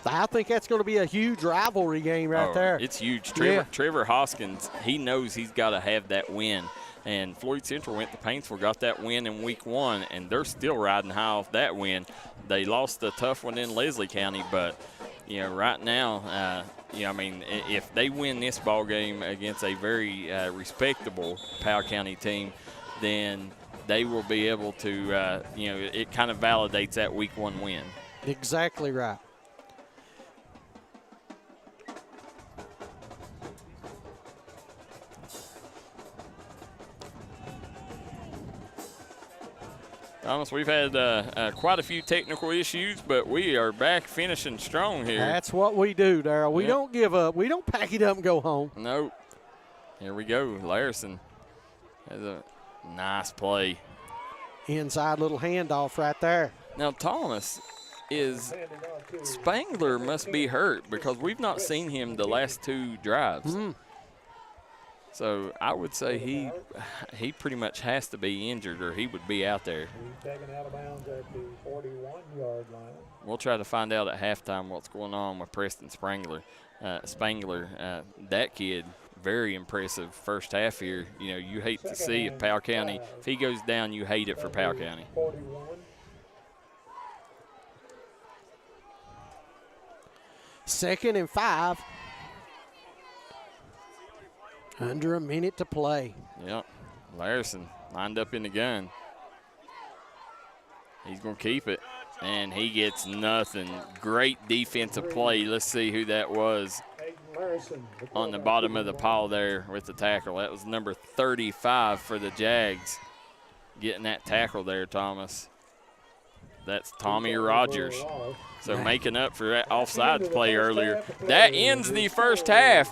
I think that's going to be a huge rivalry game right there. It's huge. Trevor Hoskins, he knows he's got to have that win. And Floyd Central went to Paintsville, got that win in week 1, and they're still riding high off that win. They lost a tough one in Leslie County, but, you know, right now, I mean, if they win this ball game against a very respectable Powell County team, then they will be able to, it kind of validates that week 1 win. Exactly right. Thomas, we've had quite a few technical issues, but we are back finishing strong here. That's what we do, Darryl. We don't give up. We don't pack it up and go home. Nope. Here we go. Larson has a nice play. Inside little handoff right there. Now, Thomas, Spangler must be hurt because we've not seen him the last 2 drives. So I would say he pretty much has to be injured or he would be out there. He's taken out of bounds at the 41-yard line. We'll try to find out at halftime what's going on with Preston Spangler. That kid, very impressive first half here. You know, you hate to see if Powell County, if he goes down, you hate it for Powell County. 41. Second and 5. Under a minute to play. Yep. Larson lined up in the gun. He's going to keep it, and he gets nothing. Great defensive play. Let's see who that was on the bottom of the pile there with the tackle. That was number 35 for the Jags getting that tackle there, Thomas. That's Tommy Rogers. So making up for that offsides play earlier. That ends the first half.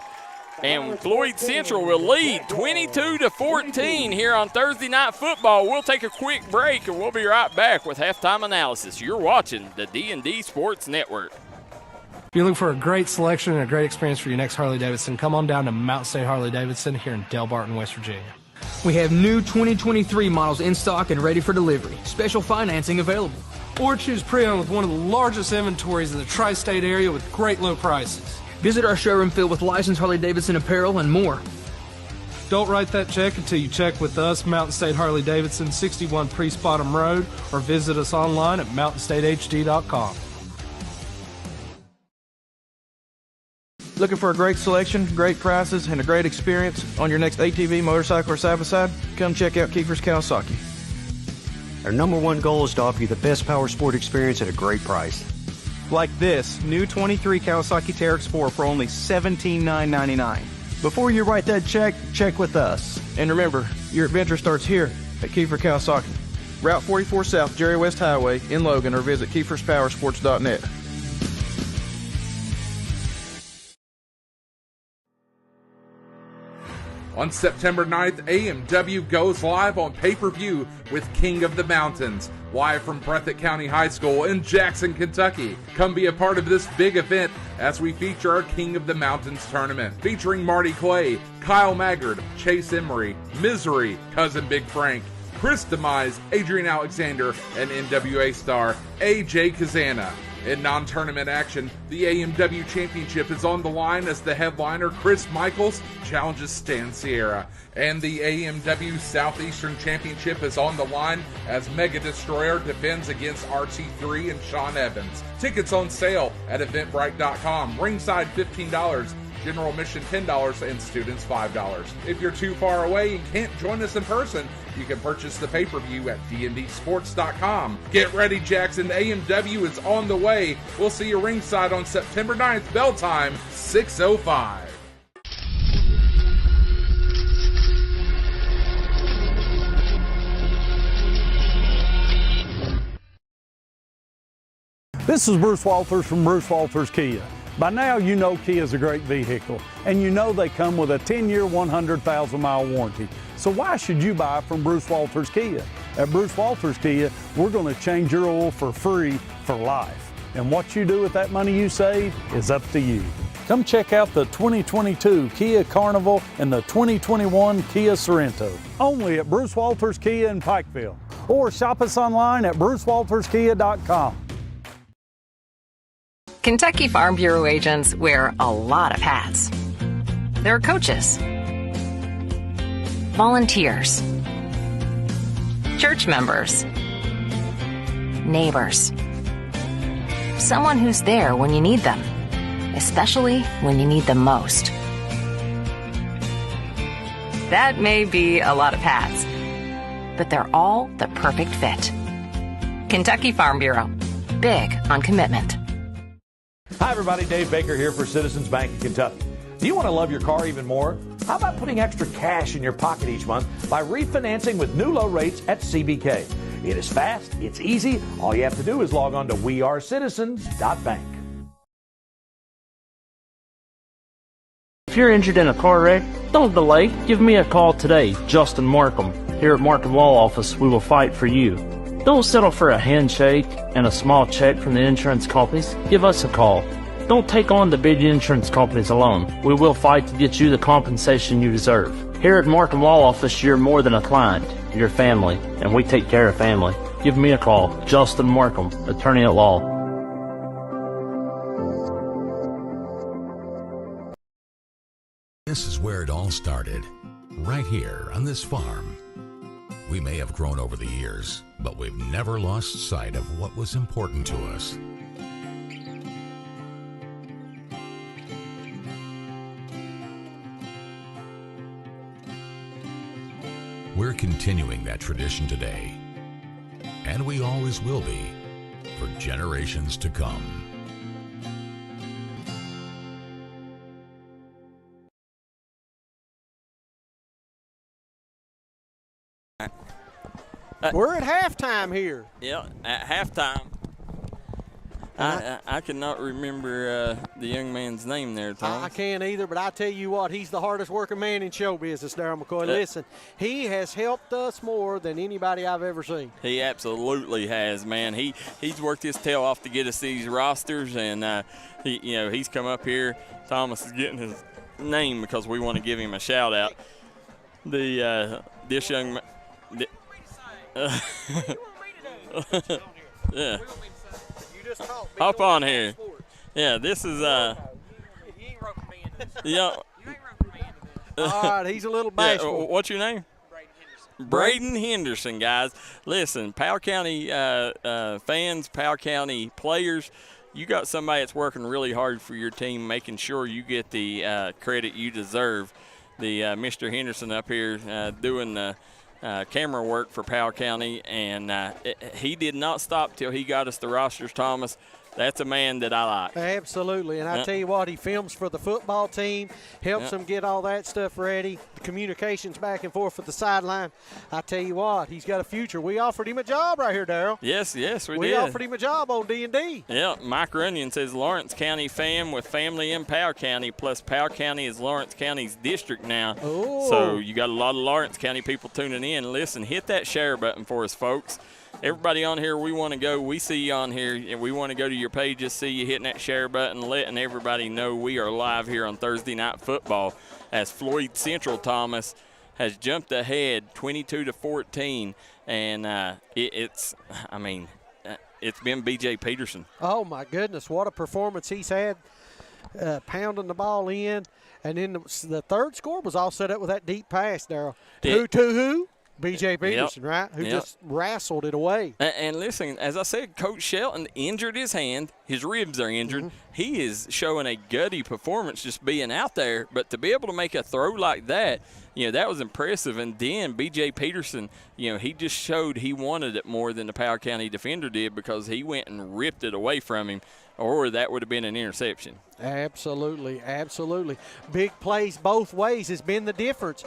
And Floyd Central will lead 22-14 here on Thursday Night Football. We'll take a quick break, and we'll be right back with halftime analysis. You're watching the D&D Sports Network. If you're looking for a great selection and a great experience for your next Harley-Davidson, come on down to Mountain State Harley-Davidson here in Del Barton, West Virginia. We have new 2023 models in stock and ready for delivery. Special financing available. Or choose pre-owned with one of the largest inventories in the tri-state area with great low prices. Visit our showroom filled with licensed Harley-Davidson apparel and more. Don't write that check until you check with us, Mountain State Harley-Davidson, 61 Priest Bottom Road, or visit us online at mountainstatehd.com. Looking for a great selection, great prices, and a great experience on your next ATV, motorcycle, or side-by-side? Come check out Kiefer's Kawasaki. Our #1 goal is to offer you the best power sport experience at a great price. Like this new 23 Kawasaki Teryx 4 for only $17,999. Before you write that check, check with us. And remember, your adventure starts here at Kiefer Kawasaki. Route 44 South, Jerry West Highway in Logan, or visit KiefersPowersports.net. On September 9th, AMW goes live on pay-per-view with King of the Mountains, live from Breathitt County High School in Jackson, Kentucky. Come be a part of this big event as we feature our King of the Mountains tournament, featuring Marty Clay, Kyle Maggard, Chase Emery, Misery, Cousin Big Frank, Chris Demise, Adrian Alexander, and NWA star AJ Kazana. In non-tournament action, the AMW Championship is on the line as the headliner Chris Michaels challenges Stan Sierra. And the AMW Southeastern Championship is on the line as Mega Destroyer defends against RT3 and Sean Evans. Tickets on sale at Eventbrite.com. Ringside $15. General admission $10 and students $5. If you're too far away and can't join us in person, you can purchase the pay-per-view at dndsports.com. Get ready, Jackson. AMW is on the way. We'll see you ringside on September 9th, bell time, 6:05. This is Bruce Walters from Bruce Walters Kia. By now, you know Kia is a great vehicle, and you know they come with a 10-year, 100,000-mile warranty. So why should you buy from Bruce Walters Kia? At Bruce Walters Kia, we're going to change your oil for free for life. And what you do with that money you save is up to you. Come check out the 2022 Kia Carnival and the 2021 Kia Sorento, only at Bruce Walters Kia in Pikeville. Or shop us online at brucewalterskia.com. Kentucky Farm Bureau agents wear a lot of hats. They're coaches, volunteers, church members, neighbors, someone who's there when you need them, especially when you need them most. That may be a lot of hats, but they're all the perfect fit. Kentucky Farm Bureau, big on commitment. Hi, everybody. Dave Baker here for Citizens Bank in Kentucky. Do you want to love your car even more? How about putting extra cash in your pocket each month by refinancing with new low rates at CBK? It is fast. It's easy. All you have to do is log on to wearecitizens.bank. If you're injured in a car wreck, don't delay. Give me a call today, Justin Markham. Here at Markham Law Office, we will fight for you. Don't settle for a handshake and a small check from the insurance companies. Give us a call. Don't take on the big insurance companies alone. We will fight to get you the compensation you deserve. Here at Markham Law Office, you're more than a client. You're family, and we take care of family. Give me a call, Justin Markham, attorney at law. This is where it all started, right here on this farm. We may have grown over the years, but we've never lost sight of what was important to us. We're continuing that tradition today, and we always will be, for generations to come. We're at halftime here. Yeah, at halftime. I cannot remember the young man's name there, Tom. I can't either, but I tell you what, he's the hardest working man in show business, Darryl McCoy. Listen, he has helped us more than anybody I've ever seen. He absolutely has, man. He's worked his tail off to get us these rosters, and he's come up here. Thomas is getting his name because we want to give him a shout out. This young man. Yeah. Hop on here. Yeah, this is yeah. All right, he's a little bashful. Yeah, what's your name? Braden Henderson, guys. Listen, Powell County fans, Powell County players, you got somebody that's working really hard for your team, making sure you get the credit you deserve. The Mr. Henderson up here doing the camera work for Powell County, and he did not stop till he got us the rosters, Thomas. That's a man that I like. Absolutely. And I tell you what, he films for the football team, helps them get all that stuff ready, the communications back and forth with the sideline. I tell you what, he's got a future. We offered him a job right here, Darryl. Yes, we did. We offered him a job on D&D. Yeah, Mike Runyon says Lawrence County fan with family in Powell County, plus Powell County is Lawrence County's district now. Oh. So you got a lot of Lawrence County people tuning in. Listen, hit that share button for us, folks. Everybody on here, we want to go. We see you on here, and we want to go to your pages, see you hitting that share button, letting everybody know we are live here on Thursday Night Football as Floyd Central, Thomas, has jumped ahead 22-14, and it's been B.J. Peterson. Oh, my goodness, what a performance he's had, pounding the ball in. And then the third score was all set up with that deep pass, Darryl. Who? B.J. Peterson, right? Who just wrestled it away. And listen, as I said, Coach Shelton injured his hand. His ribs are injured. Mm-hmm. He is showing a gutty performance just being out there. But to be able to make a throw like that, that was impressive. And then B.J. Peterson, he just showed he wanted it more than the Powell County defender did because he went and ripped it away from him, or that would have been an interception. Absolutely, absolutely. Big plays both ways has been the difference.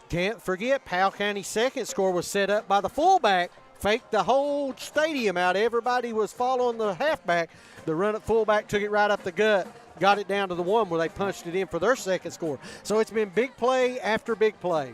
Can't forget, Powell County's second score was set up by the fullback. Faked the whole stadium out. Everybody was following the halfback. The run-up fullback took it right up the gut, got it down to the one where they punched it in for their second score. So it's been big play after big play.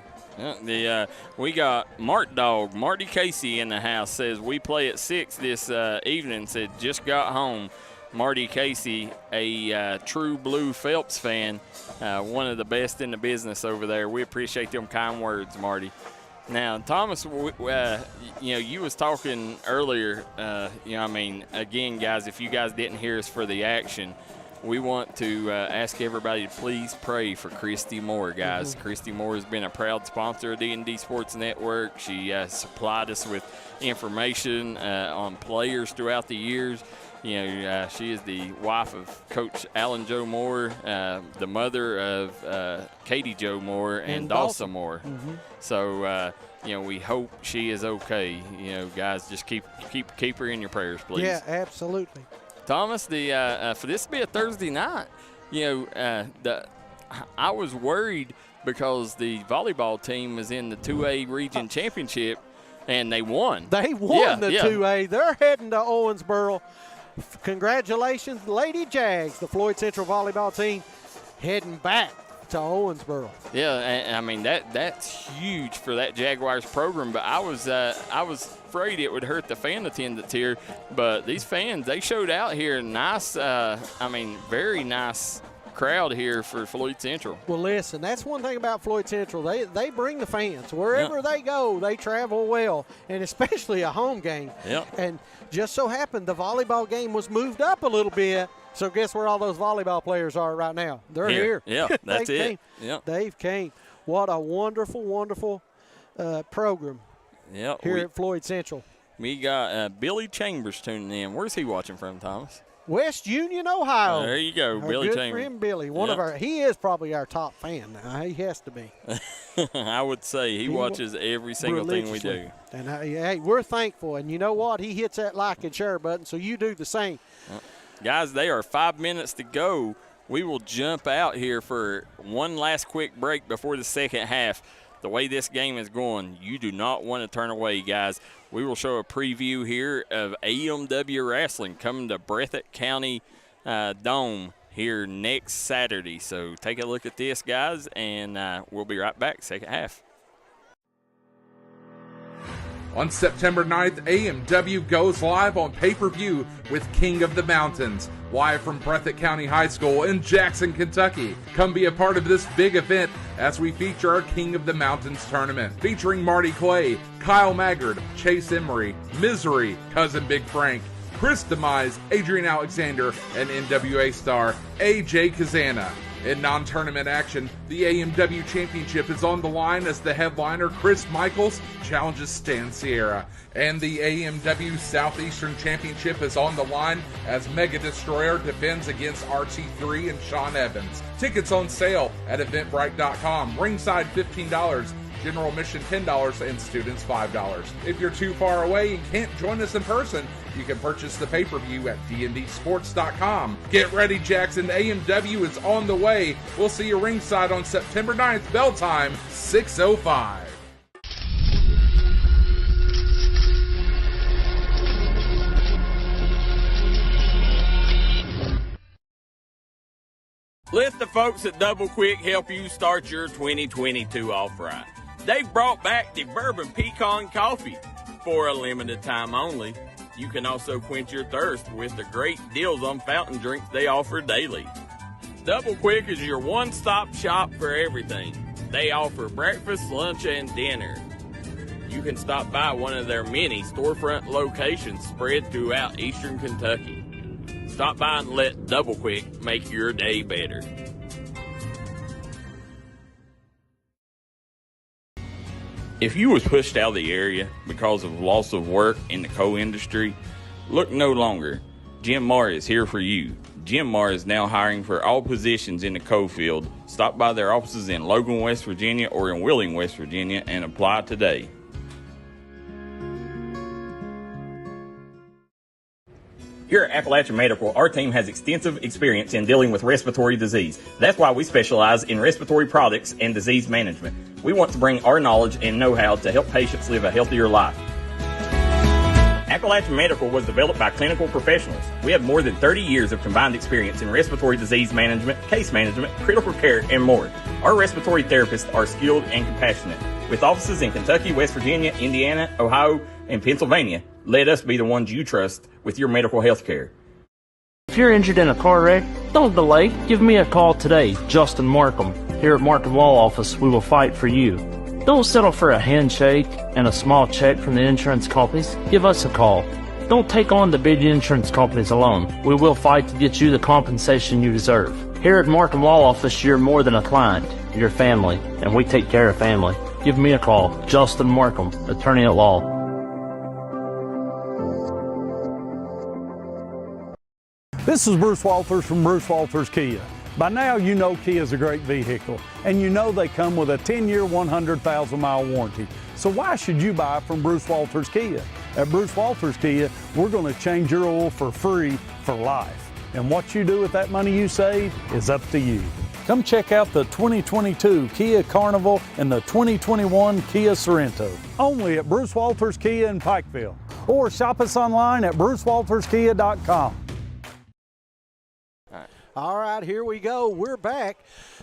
We got Marty Casey in the house, says we play at 6 this evening, said just got home. Marty Casey, a true blue Phelps fan, one of the best in the business over there. We appreciate them kind words, Marty. Now, Thomas, you was talking earlier, again, guys, if you guys didn't hear us for the action, we want to ask everybody to please pray for Christy Moore, guys. Mm-hmm. Christy Moore has been a proud sponsor of D&D Sports Network. She supplied us with information on players throughout the years. She is the wife of Coach Alan Joe Moore, the mother of Katie Joe Moore and Dawson Moore. Mm-hmm. So, we hope she is okay. Guys, just keep her in your prayers, please. Yeah, absolutely. Thomas, for this to be a Thursday night, I was worried because the volleyball team was in the 2A region championship, and they won. They won the 2A. They're heading to Owensboro. Congratulations, Lady Jags, the Floyd Central volleyball team, heading back to Owensboro. Yeah, that's huge for that Jaguars program. But I was afraid it would hurt the fan attendance here. But these fans, they showed out here. Nice, very nice crowd here for Floyd Central. Well, listen, that's one thing about Floyd Central. They bring the fans. Wherever they go, they travel well, and especially a home game. Yep. And just so happened the volleyball game was moved up a little bit, so guess where all those volleyball players are right now? They're here. Yeah, that's it. Yep. Dave came. What a wonderful, wonderful program here at Floyd Central. We got Billy Chambers tuning in. Where's he watching from, Thomas? West Union, Ohio. There you go, Billy Chambers. Good friend Billy. He is probably our top fan now. He has to be. I would say he watches every single thing we do. And hey, we're thankful. And you know what? He hits that like and share button, so you do the same. Guys, they are 5 minutes to go. We will jump out here for one last quick break before the second half. The way this game is going, you do not want to turn away, guys. We will show a preview here of AMW Wrestling coming to Breathitt County Dome here next Saturday. So take a look at this, guys, and we'll be right back, second half. On September 9th, AMW goes live on pay-per-view with King of the Mountains, live from Breathitt County High School in Jackson, Kentucky. Come be a part of this big event as we feature our King of the Mountains tournament, featuring Marty Clay, Kyle Maggard, Chase Emery, Misery, Cousin Big Frank, Chris Demise, Adrian Alexander, and NWA star AJ Kazana. In non-tournament action, the AMW Championship is on the line as the headliner Chris Michaels challenges Stan Sierra. And the AMW Southeastern Championship is on the line as Mega Destroyer defends against RT3 and Sean Evans. Tickets on sale at Eventbrite.com. Ringside $15, General admission $10 and students $5. If you're too far away and can't join us in person, you can purchase the pay-per-view at dndsports.com. Get ready, Jackson. AMW is on the way. We'll see you ringside on September 9th, bell time, 6:05. Let the folks at Double Quick help you start your 2022 off right. They've brought back the Bourbon Pecan Coffee for a limited time only. You can also quench your thirst with the great deals on fountain drinks they offer daily. Double Quick is your one-stop shop for everything. They offer breakfast, lunch, and dinner. You can stop by one of their many storefront locations spread throughout eastern Kentucky. Stop by and let Double Quick make your day better. If you was pushed out of the area because of loss of work in the coal industry, look no longer. Jim Marr is here for you. Jim Marr is now hiring for all positions in the coal field. Stop by their offices in Logan, West Virginia or in Wheeling, West Virginia and apply today. Here at Appalachian Medical, our team has extensive experience in dealing with respiratory disease. That's why we specialize in respiratory products and disease management. We want to bring our knowledge and know-how to help patients live a healthier life. Appalachian Medical was developed by clinical professionals. We have more than 30 years of combined experience in respiratory disease management, case management, critical care, and more. Our respiratory therapists are skilled and compassionate. With offices in Kentucky, West Virginia, Indiana, Ohio, and Pennsylvania, let us be the ones you trust with your medical health care. If you're injured in a car wreck, don't delay. Give me a call today, Justin Markham. Here at Markham Law Office, we will fight for you. Don't settle for a handshake and a small check from the insurance companies. Give us a call. Don't take on the big insurance companies alone. We will fight to get you the compensation you deserve. Here at Markham Law Office, you're more than a client. You're family, and we take care of family. Give me a call, Justin Markham, attorney at law. This is Bruce Walters from Bruce Walters Kia. By now you know Kia is a great vehicle, and you know they come with a 10-year, 100,000-mile warranty. So why should you buy from Bruce Walters Kia? At Bruce Walters Kia, we're going to change your oil for free for life. And what you do with that money you save is up to you. Come check out the 2022 Kia Carnival and the 2021 Kia Sorento. Only at Bruce Walters Kia in Pikeville. Or shop us online at brucewalterskia.com. All right, here we go. We're back.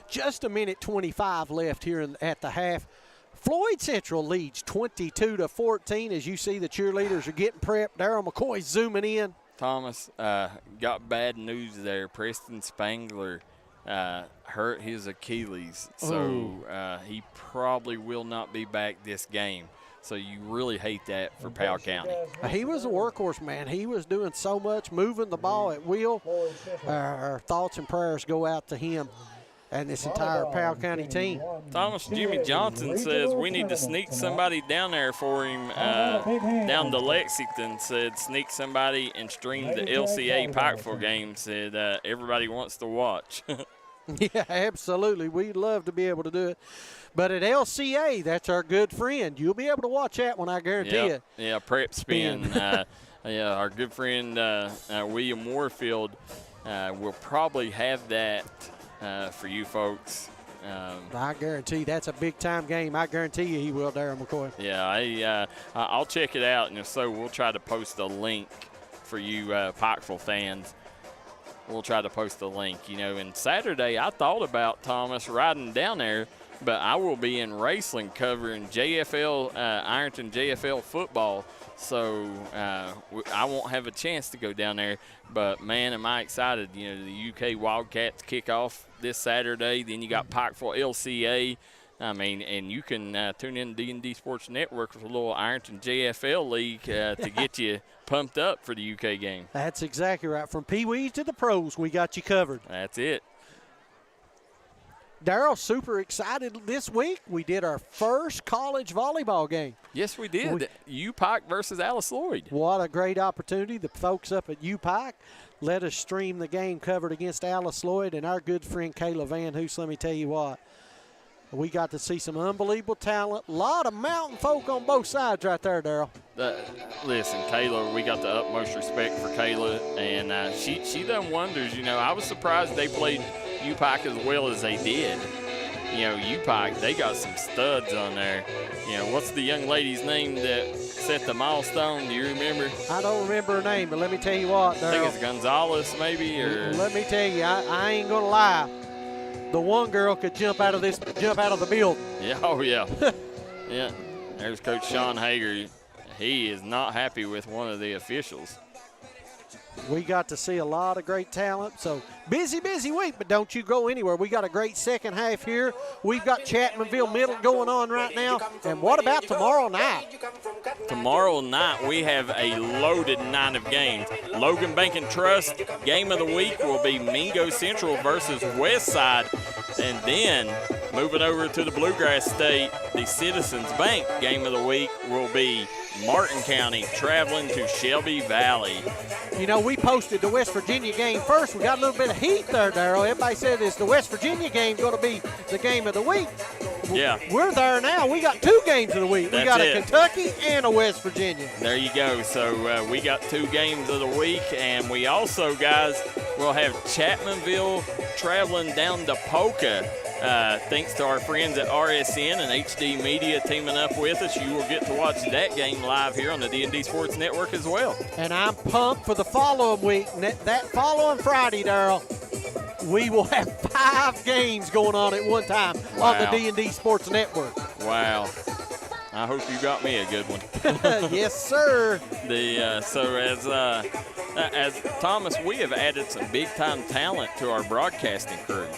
Just a minute 25 left here at the half. Floyd Central leads 22-14 as you see the cheerleaders are getting prepped. Darryl McCoy zooming in. Thomas, got bad news there. Preston Spangler hurt his Achilles, so he probably will not be back this game. So you really hate that for Powell County. He was a workhorse, man. He was doing so much, moving the ball at will. Our thoughts and prayers go out to him and this entire Powell County team. Thomas, Jimmy Johnson says we need to sneak somebody down there for him. Down to Lexington, said sneak somebody and stream the LCA Pikeville game. Said everybody wants to watch. Yeah, absolutely. We'd love to be able to do it. But at LCA, that's our good friend. You'll be able to watch that one, I guarantee you. Yeah, Prep Spin. Yeah, our good friend William Warfield will probably have that for you folks. I guarantee that's a big-time game. I guarantee you he will, Darryl McCoy. Yeah, I'll check it out, and if so, we'll try to post a link for you Pikeville fans. We'll try to post a link. You know, and Saturday I thought about, Thomas, riding down there, but I will be in Raceland covering JFL, Ironton JFL football, so I won't have a chance to go down there. But, man, am I excited. You know, the UK Wildcats kick off this Saturday. Then you got Pikeville LCA. I mean, and you can tune in to D&D Sports Network with a little Ironton JFL League to get you pumped up for the UK game. That's exactly right. From Pee-wees to the pros, we got you covered. That's it. Darryl, super excited this week. We did our first college volleyball game. Yes, we did. U-Pike versus Alice Lloyd. What a great opportunity. The folks up at U-Pike let us stream the game covered against Alice Lloyd and our good friend Kayla Van Hoos. Let me tell you what, We got to see some unbelievable talent. A lot of mountain folk on both sides right there, Darryl. Listen, Kayla, we got the utmost respect for Kayla, and she done wonders. You know, I was surprised they played UPike as well as they did. You know, UPike, they got some studs on there. You know, what's the young lady's name that set the milestone? Do you remember? I don't remember her name, but let me tell you what, Darryl. I think it's Gonzalez, maybe. Or let me tell you, I ain't gonna lie. The one girl could jump out of the building. Yeah, oh yeah. Yeah. There's Coach Sean Hager. He is not happy with one of the officials. We got to see a lot of great talent. So busy week, but don't you go anywhere. We got a great second half here. We've got Chapmanville Middle going on right now. And what about tomorrow night? Tomorrow night we have a loaded night of games. Logan Bank and Trust game of the week will be Mingo Central versus Westside. And then moving over to the Bluegrass State, the Citizens Bank game of the week will be Martin County traveling to Shelby Valley. You know, we posted the West Virginia game first. We got a little bit of heat there, Darryl. Everybody said, is the West Virginia game going to be the game of the week? Yeah. We're there now. We got 2 games of the week. That's we got it. a Kentucky and a West Virginia. There you go. So we got 2 games of the week, and we also, guys, will have Chapmanville traveling down to Polka. Thanks to our friends at RSN and HD Media teaming up with us. You will get to watch that game live here on the D&D Sports Network as well. And I'm pumped for the following week. That following Friday, Darryl, we will have 5 games going on at one time on the D&D Sports Network. Wow. I hope you got me a good one. Yes, sir. So as Thomas, we have added some big-time talent to our broadcasting crew.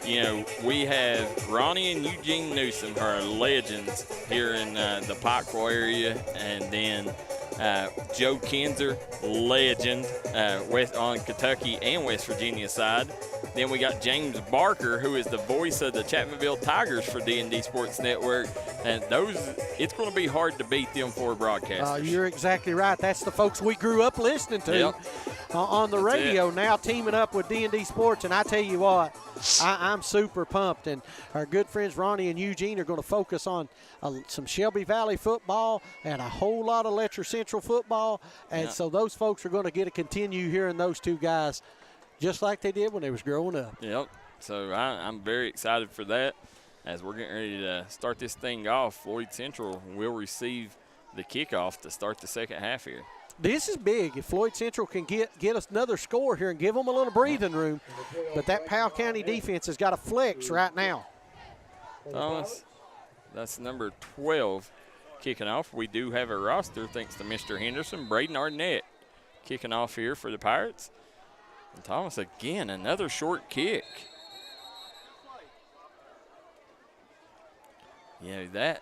You know, we have Ronnie and Eugene Newsom, who are legends here in the Pikeville area, and then Joe Kinzer, legend, on Kentucky and West Virginia side. Then we got James Barker, who is the voice of the Chapmanville Tigers for D&D Sports Network. And it's going to be hard to beat them 4 broadcasters. You're exactly right. That's the folks we grew up listening to on the radio, now teaming up with D&D Sports. And I tell you what, I'm super pumped. And our good friends Ronnie and Eugene are going to focus on some Shelby Valley football and a whole lot of Letcher Central football. And so those folks are going to get to continue hearing those 2 guys just like they did when they was growing up. Yep. So I'm very excited for that. As we're getting ready to start this thing off, Floyd Central will receive the kickoff to start the second half here. This is big. If Floyd Central can get us another score here and give them a little breathing room. But that Powell County defense has got to flex right now. Thomas, that's number 12 kicking off. We do have a roster thanks to Mr. Henderson. Braden Arnett kicking off here for the Pirates. And Thomas, again, another short kick. Yeah,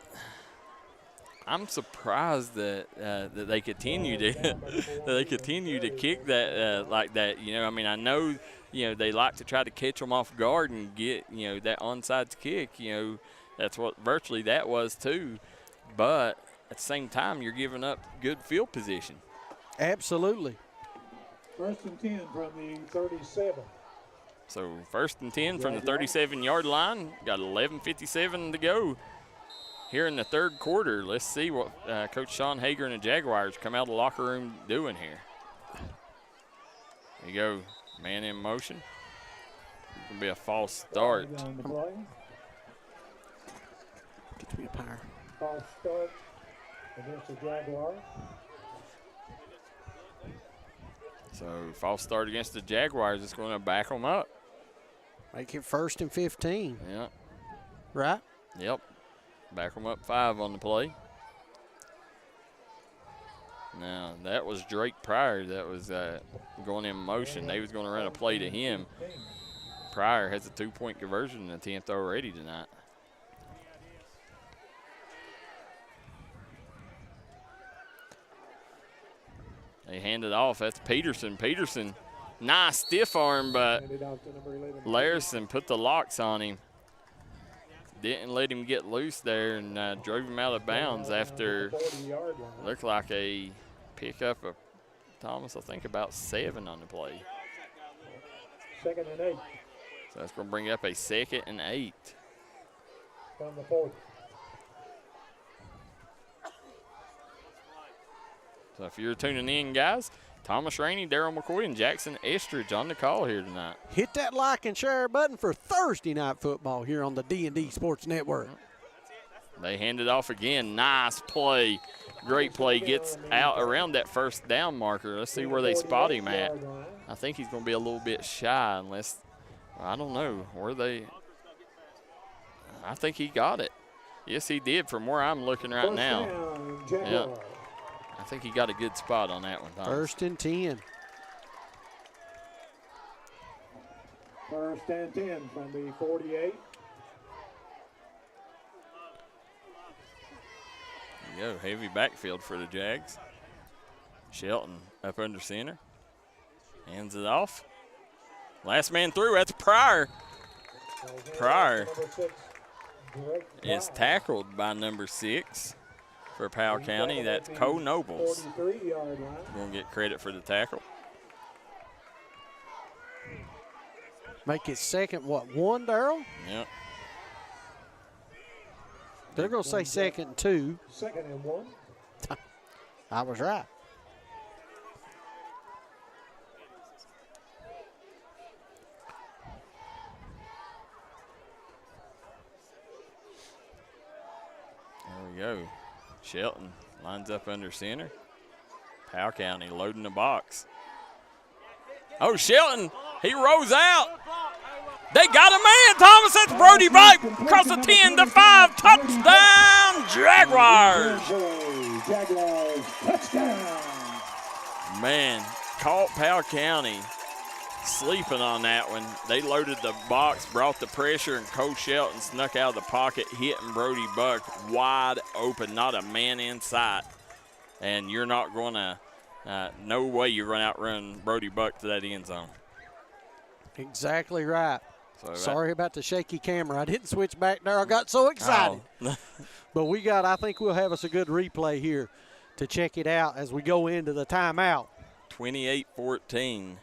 I'm surprised that that they continue to kick that like that. You know, I mean, I know, you know, they like to try to catch them off guard and get, you know, that onside kick. You know, that's what virtually that was too. But at the same time, you're giving up good field position. Absolutely. 1st and 10 from the 37. So 1st and 10 from the 37-yard line. Got 11:57 to go here in the 3rd quarter. Let's see what Coach Sean Hager and the Jaguars come out of the locker room doing here. There you go, man in motion. It's going to be a false start. Get to be a power. False start against the Jaguars. So false start against the Jaguars. It's going to back them up. Make it 1st and 15. Yeah. Right? Yep. Back them up 5 on the play. Now, that was Drake Pryor that was going in motion. They was going to run a play to him. Pryor has a 2-point conversion in the 10th already tonight. They hand it off. That's Peterson. Peterson, nice stiff arm, but Larison put the locks on him. Didn't let him get loose there and drove him out of bounds after looked like a pickup of Thomas, I think about 7 on the play. 2nd and 8. So that's going to bring up a 2nd and 8. from the 40. So if you're tuning in, guys, Thomas Rainey, Darryl McCoy, and Jackson Estridge on the call here tonight. Hit that like and share button for Thursday night football here on the D&D Sports Network. They hand it off again. Nice play. Great play. Gets out around that first down marker. Let's see where they spot him at. I think he's going to be a little bit shy unless, I don't know, where they. I think he got it. Yes, he did from where I'm looking right now. Yeah. I think he got a good spot on that one, Thomas. 1st and 10. 1st and 10 from the 48. There you go, heavy backfield for the Jags. Shelton up under center. Hands it off. Last man through, that's Pryor. Pryor is tackled by number 6 for Powell County. That's Cole Nobles. Going to get credit for the tackle. Make it second, what, 1, Darryl? Yep. They're going to say second and 2. 2nd and 1. I was right. There we go. Shelton lines up under center. Powell County loading the box. Oh, Shelton, he rolls out. They got a man, Thomas. That's Brody Buck across the 10 to 5. Touchdown, Jaguars. Jaguars, touchdown. Man, caught Powell County sleeping on that one. They loaded the box, brought the pressure, and Cole Shelton snuck out of the pocket, hitting Brody Buck wide open, not a man in sight. And you're not going to, no way you're going to outrun Brody Buck to that end zone. Exactly right. So sorry about the shaky camera. I didn't switch back there. I got so excited. Oh. But I think we'll have us a good replay here to check it out as we go into the timeout. 28-14.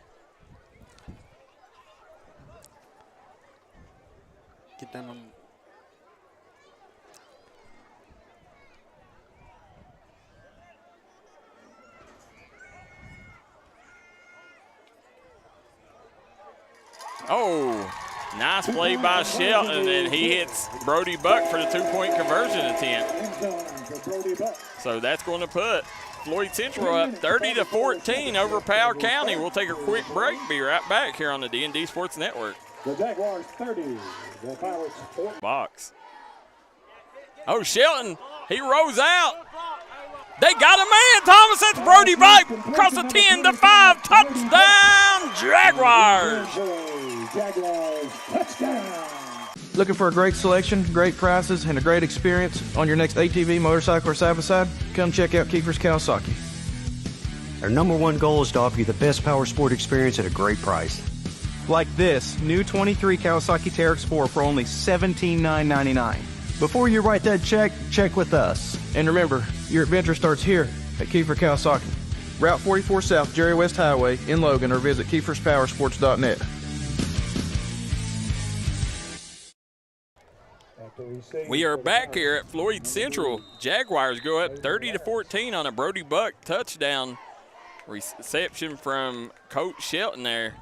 Get them on. Oh, nice play by Shelton, and he hits Brody Buck for the 2-point conversion attempt. So that's going to put Floyd Central up 30-14 over Powell County. We'll take a quick break. Be right back here on the D&D Sports Network. The Jaguars 30, the Pirates 40. Box. Oh, Shelton, he rolls out. They got a man, Thomas. That's Brody Buck across the 10 to 5. Touchdown, Jaguars. Jaguars, touchdown. Looking for a great selection, great prices, and a great experience on your next ATV, motorcycle, or side-by-side? Come check out Kiefer's Kawasaki. Our #1 goal is to offer you the best power sport experience at a great price. Like this new 23 Kawasaki Teryx Sport for only $17,999. Before you write that check with us. And remember, your adventure starts here at Kiefer Kawasaki. Route 44 South, Jerry West Highway in Logan, or visit KiefersPowersports.net. We are back here at Floyd Central. Jaguars go up 30-14 on a Brody Buck touchdown reception from Coach Shelton there.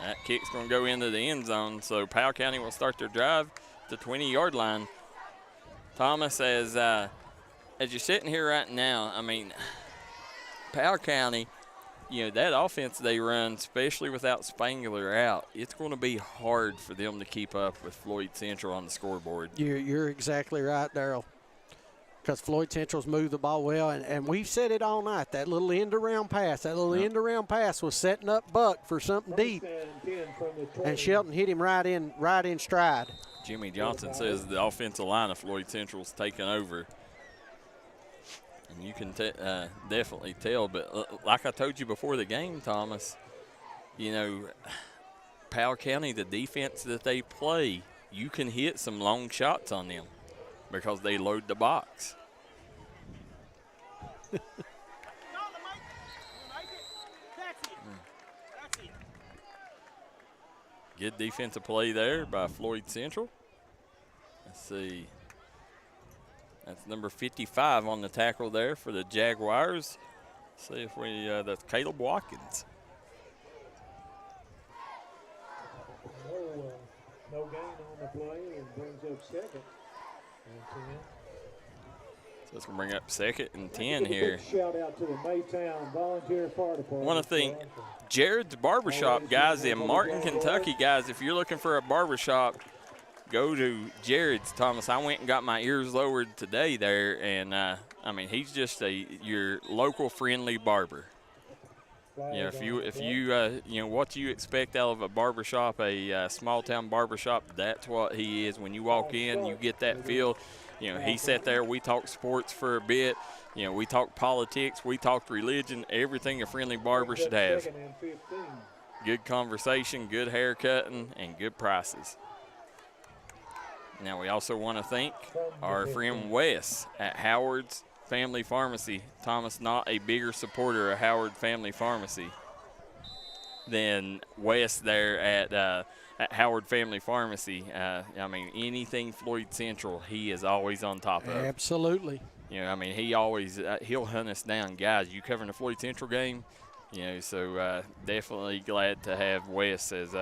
That kick's going to go into the end zone, so Powell County will start their drive at the 20-yard line. Thomas, as you're sitting here right now, I mean, Powell County, you know, that offense they run, especially without Spangler out, it's going to be hard for them to keep up with Floyd Central on the scoreboard. You're exactly right, Darryl, because Floyd Central's moved the ball well, and we've said it all night. That little end-around pass, was setting up Buck for something deep, and Shelton hit him right in stride. Jimmy Johnson says the offensive line of Floyd Central's taken over. And you can definitely tell. But like I told you before the game, Thomas, you know, Powell County, the defense that they play, you can hit some long shots on them because they load the box. Good defensive play there by Floyd Central. Let's see. That's number 55 on the tackle there for the Jaguars. See if we, that's Caleb Watkins. No gain on the play and brings up second and 10. So it's going to bring up second and 10 here. Shout out to the Maytown Volunteer Fire Department. Want to thank Jared's Barbershop, guys, in Martin, Kentucky. Guys, if you're looking for a barbershop, go to Jared's, Thomas. I went and got my ears lowered today there, and, I mean, he's just your local friendly barber. Yeah, if you you know what you expect out of a barbershop, a small town barbershop, that's what he is. When you walk in, you get that feel. You know, he sat there, we talked sports for a bit. You know, we talked politics, we talked religion, everything a friendly barber should have. Good conversation, good haircutting, and good prices. Now we also want to thank our friend Wes at Howard's Family Pharmacy. Thomas, not a bigger supporter of Howard Family Pharmacy than Wes there at Howard Family Pharmacy. I mean, anything Floyd Central, he is always on top of. Absolutely. You know, I mean, he always he'll hunt us down. Guys, you covering the Floyd Central game? You know, so definitely glad to have Wes as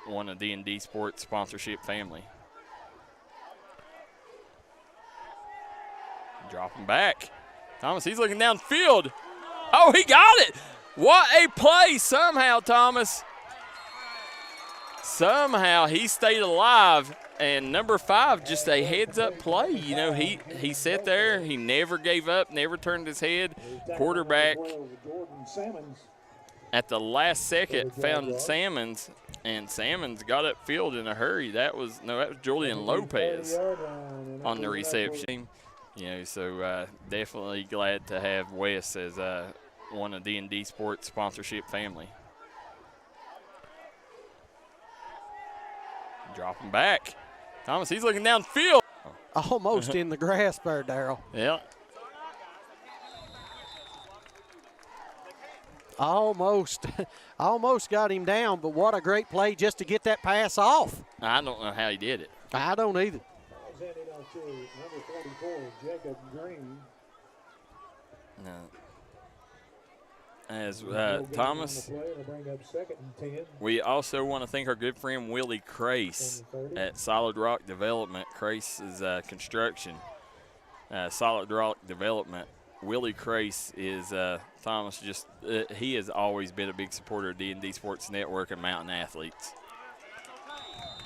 one of D&D Sports sponsorship family. Dropping back. Thomas, he's looking downfield. Oh, he got it. What a play somehow, Thomas. Somehow he stayed alive. And number 5, just a heads-up play. You know, he sat there. He never gave up, never turned his head. Quarterback at the last second found Salmons, and Salmons got upfield in a hurry. That was Julian Lopez on the reception. You know, so definitely glad to have Wes as one of D&D Sports sponsorship family. Dropping back. Thomas, he's looking downfield. Almost in the grass there, Darryl. Yeah. Almost got him down, but what a great play just to get that pass off. I don't know how he did it. I don't either. Number 44, Jacob Green. No. As Thomas, we also want to thank our good friend Willie Crace at Solid Rock Development. Crace is construction. Solid Rock Development. Willie Crace is, Thomas, just he has always been a big supporter of D&D Sports Network and Mountain Athletes.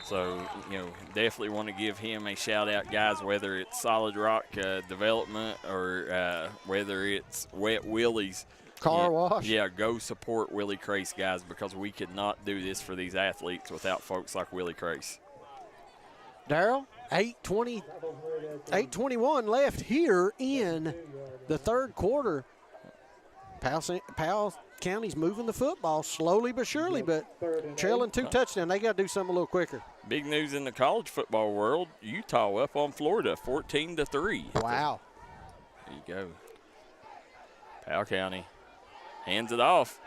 So, you know, definitely want to give him a shout-out, guys, whether it's Solid Rock Development or whether it's Wet Willie's. Car wash. Yeah, go support Willie Crace, guys, because we could not do this for these athletes without folks like Willie Crace. Darryl, 8:21 left here in the third quarter. Powell County's moving the football slowly but surely, but trailing 2 touchdowns. They got to do something a little quicker. Big news in the college football world. Utah up on Florida 14-3. Wow. There you go. Powell County hands it off.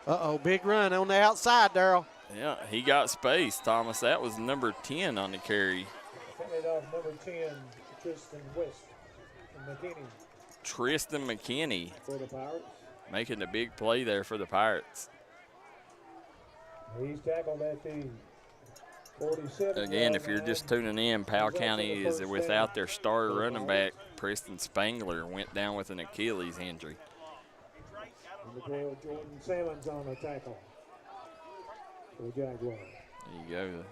Uh-oh, big run on the outside, Darryl. Yeah, he got space, Thomas. That was number 10 on the carry. Handed off number 10, Tristan West and McKinney. Tristan McKinney for the Pirates. Making a big play there for the Pirates. He's tackled at the 47. Again, if you're just tuning in, Powell County is without their star running back, Preston Spangler, went down with an Achilles injury. Jordan Salmons on the tackle for the Jaguars. There you go.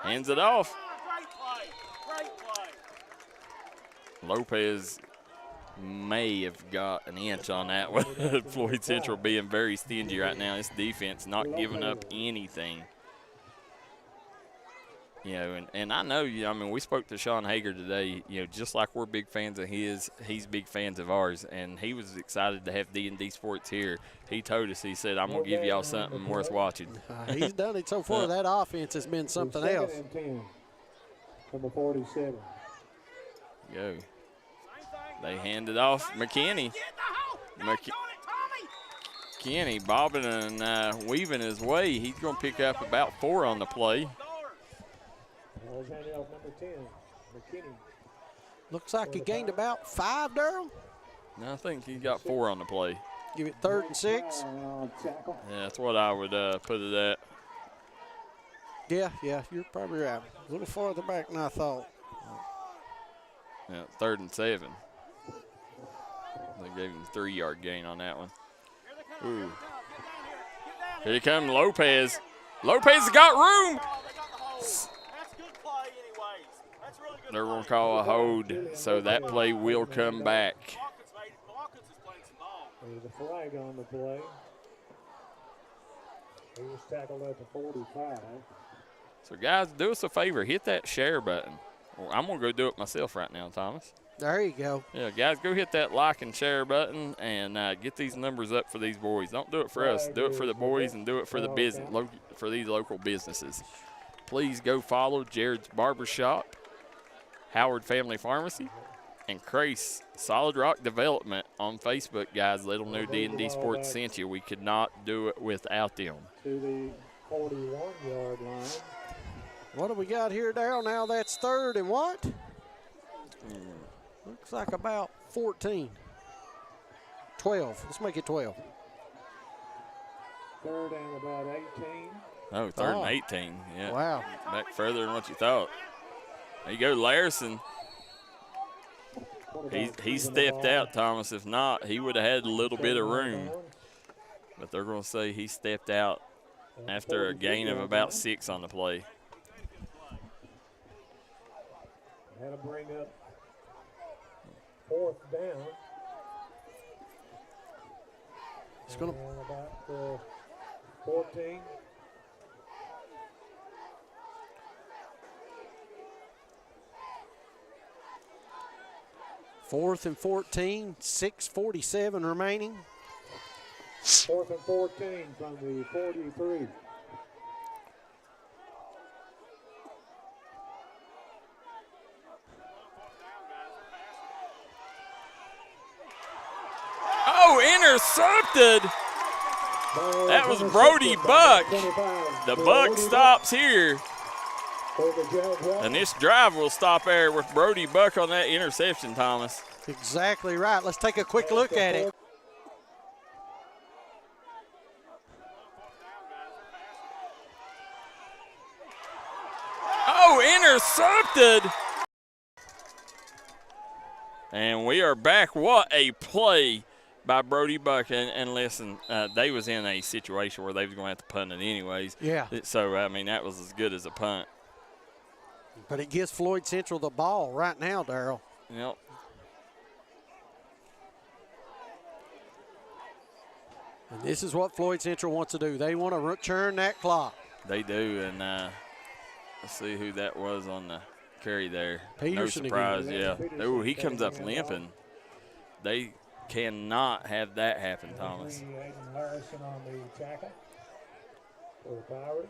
Hands it off. Great play. Lopez may have got an inch on that one. Floyd Central being very stingy right now. This defense not giving up anything. You know, and I know, I mean, we spoke to Sean Hager today, you know, just like we're big fans of his, he's big fans of ours, and he was excited to have D&D Sports here. He told us, he said, I'm going to give y'all something worth watching. He's done it so far. That offense has been something else. 10 from the 47. Go. They hand it off. McKinney. McKinney bobbing and weaving his way. He's going to pick up about 4 on the play. Ball's handed off number 10, McKinney. Looks like he gained about 5, Darryl. No, I think he got 4 on the play. Give it 3rd and 6. Yeah, that's what I would put it at. Yeah, you're probably right. A little farther back than I thought. Yeah, 3rd and 7. They gave him a 3-yard gain on that one. Ooh. Here comes Lopez. Lopez has got room. They're going to call a hold, so that play will come back. There's a flag on the play. He was tackled at the 45. So, guys, do us a favor. Hit that share button. Well, I'm going to go do it myself right now, Thomas. There you go. Yeah, guys, go hit that like and share button and get these numbers up for these boys. Don't do it for us. Do it for the boys and do it for the business, for these local businesses. Please go follow Jared's Barbershop, Howard Family Pharmacy, and Crace Solid Rock Development on Facebook, guys. Let them know D&D Sports sent you. We could not do it without them. To the 41-yard line. What do we got here, Darryl? Now that's 3rd and what? Looks like about 14. 12. Let's make it 12. 3rd and about 18. Oh, 3rd and 18. Yeah. Wow. Back further than what you thought. There you go, Larson. He stepped out, Thomas. If not, he would have had a little bit of room. But they're going to say he stepped out after a gain of about 6 on the play. Had to bring up 4th down. It's going to about 14. Fourth and 14, 6:47 remaining. 4th and 14 from the 43. Oh, intercepted. That was Brody Buck. The Buck stops here. And this drive will stop there with Brody Buck on that interception, Thomas. Exactly right. Let's take a quick look at it. Oh, intercepted. And we are back. What a play by Brody Buck. And listen, they was in a situation where they was going to have to punt it anyways. Yeah. So, I mean, that was as good as a punt. But it gives Floyd Central the ball right now, Darryl. Yep. And this is what Floyd Central wants to do. They want to churn that clock. They do, and let's see who that was on the carry there. Peterson. No surprise, again. yeah. Oh, he comes up limping. They cannot have that happen, Thomas. Harrison on the tackle for the Pirates.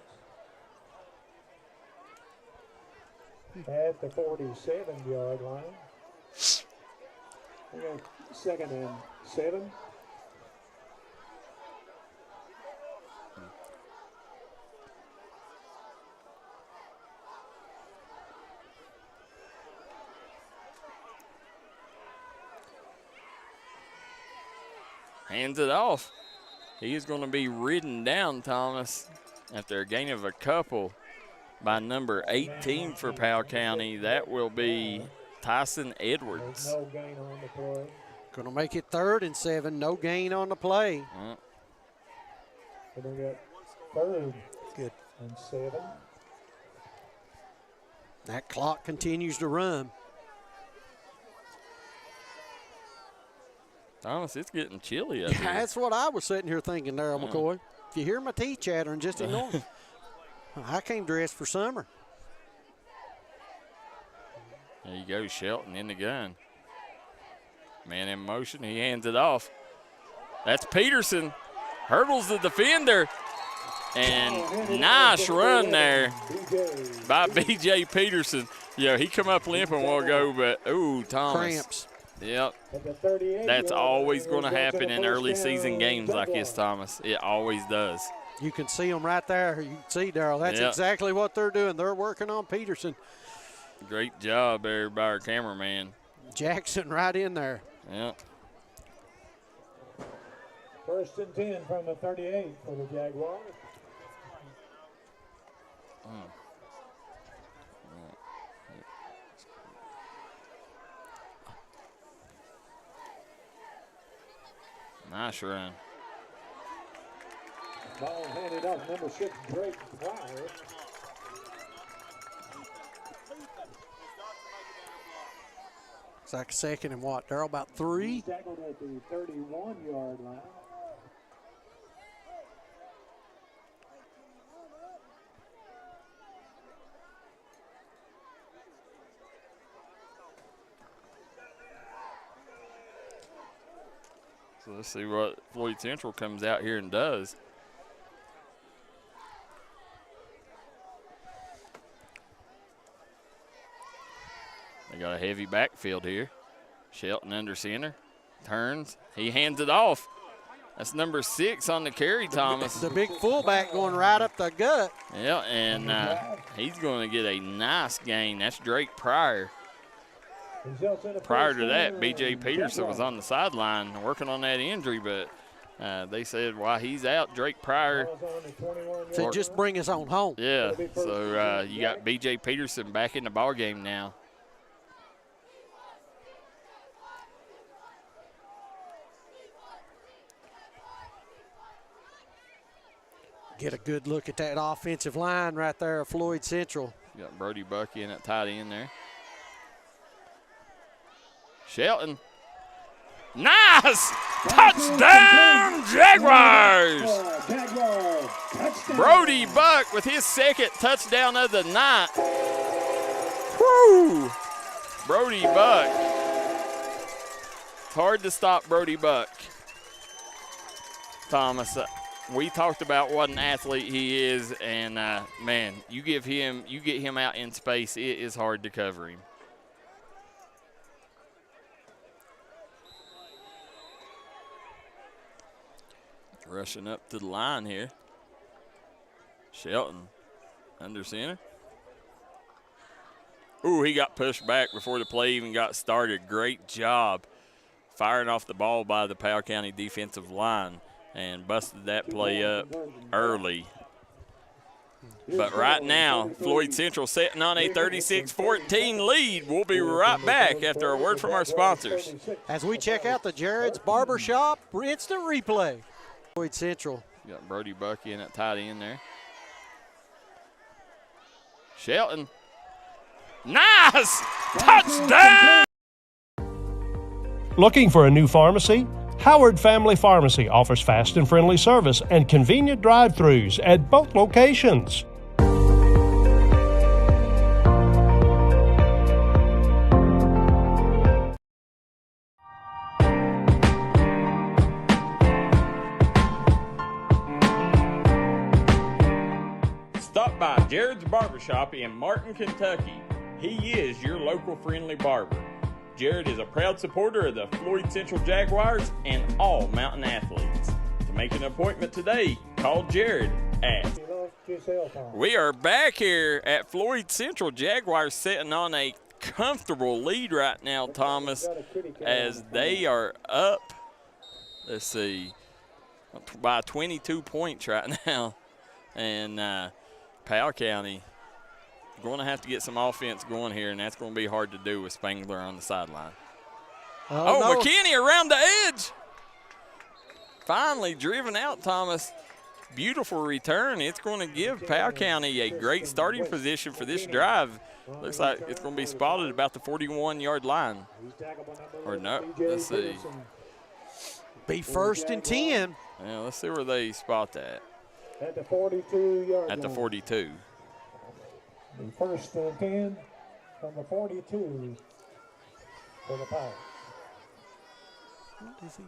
At the 47-yard line. We got 2nd and 7. Hands it off. He is going to be ridden down, Thomas, after a gain of a couple by number 18 for Powell County. That will be Tyson Edwards. No gain on the play. Going to make it 3rd and 7. No gain on the play. And we got 3rd Good. and 7. That clock continues to run. Thomas, it's getting chilly up Yeah, here. that's what I was sitting here thinking, Darryl McCoy. If you hear my teeth chattering, just ignore me. I came dressed for summer. There you go, Shelton in the gun. Man in motion, he hands it off. That's Peterson. Hurdles the defender. And nice run there by B.J. Peterson. Yeah, he come up limping a while ago, but, ooh, Thomas. Cramps. Yep. That's always going to happen in early season games like this, Thomas. It always does. You can see them right there. You can see, Darryl. That's exactly what they're doing. They're working on Peterson. Great job there by our cameraman. Jackson right in there. Yep. 1st and 10 from the 38 for the Jaguars. Nice run. Ball handed off number 6, Drake Pryor. It's like 2nd and what, Darryl? About 3? Tackled at the 31-yard line. So let's see what Floyd Central comes out here and does. They got a heavy backfield here. Shelton under center, turns, he hands it off. That's number 6 on the carry, Thomas. The big fullback going right up the gut. Yeah, and he's going to get a nice gain. That's Drake Pryor. Prior to that, B.J. Peterson was on the sideline working on that injury, but they said while he's out, Drake Pryor. To just bring us on home. Yeah, so you got B.J. Peterson back in the ball game now. Get a good look at that offensive line right there, Floyd Central. You got Brody Buck in at tight end there. Shelton. Nice! Touchdown, Jaguars! Brody Buck with his 2nd touchdown of the night. Woo! Brody Buck. It's hard to stop Brody Buck. Thomas, we talked about what an athlete he is, and man, you get him out in space, it is hard to cover him. Rushing up to the line here. Shelton under center. Ooh, he got pushed back before the play even got started. Great job firing off the ball by the Powell County defensive line and busted that play up early. But right now, Floyd Central sitting on a 36-14 lead. We'll be right back after a word from our sponsors. As we check out the Jared's Barbershop instant replay. Floyd Central. You got Brody Buck in at tight end there. Shelton. Nice! Touchdown! Looking for a new pharmacy? Howard Family Pharmacy offers fast and friendly service and convenient drive-thrus at both locations. Stop by Jared's Barbershop in Martin, Kentucky. He is your local friendly barber. Jared is a proud supporter of the Floyd Central Jaguars and all Mountain athletes. To make an appointment today, call Jared at. We are back here at Floyd Central. Jaguars sitting on a comfortable lead right now, Thomas, as they are up, let's see, by 22 points right now. And Powell County going to have to get some offense going here, and that's going to be hard to do with Spangler on the sideline. No. McKinney around the edge. Finally driven out, Thomas. Beautiful return. It's going to give Powell County a great starting position for this drive. Looks like it's going to be spotted about the 41-yard line. Or no, let's see. Be 1st and 10. Yeah, let's see where they spot that. At the 42-yard At the 42. 1st and 10 from the 42 for the Powell. What is he?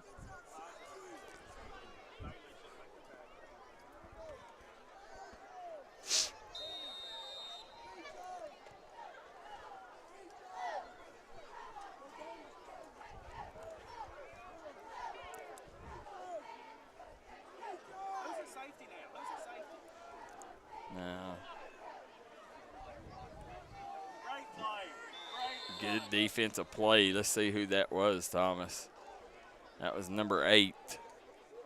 No. Good defensive play. Let's see who that was, Thomas. That was number 8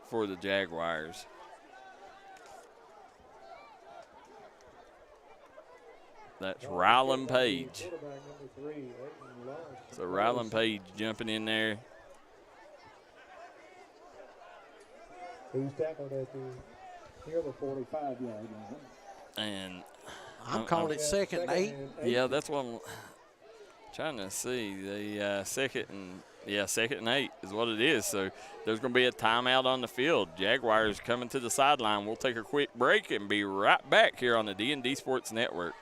for the Jaguars. That's Rylan Page. So Rylan Page jumping in there. Who's tackled at the near the 45-yard line? And I'm calling it 2nd and 8. Yeah, that's what I'm trying to see. The second and 8 is what it is. So there's going to be a timeout on the field. Jaguars coming to the sideline. We'll take a quick break and be right back here on the D&D Sports Network.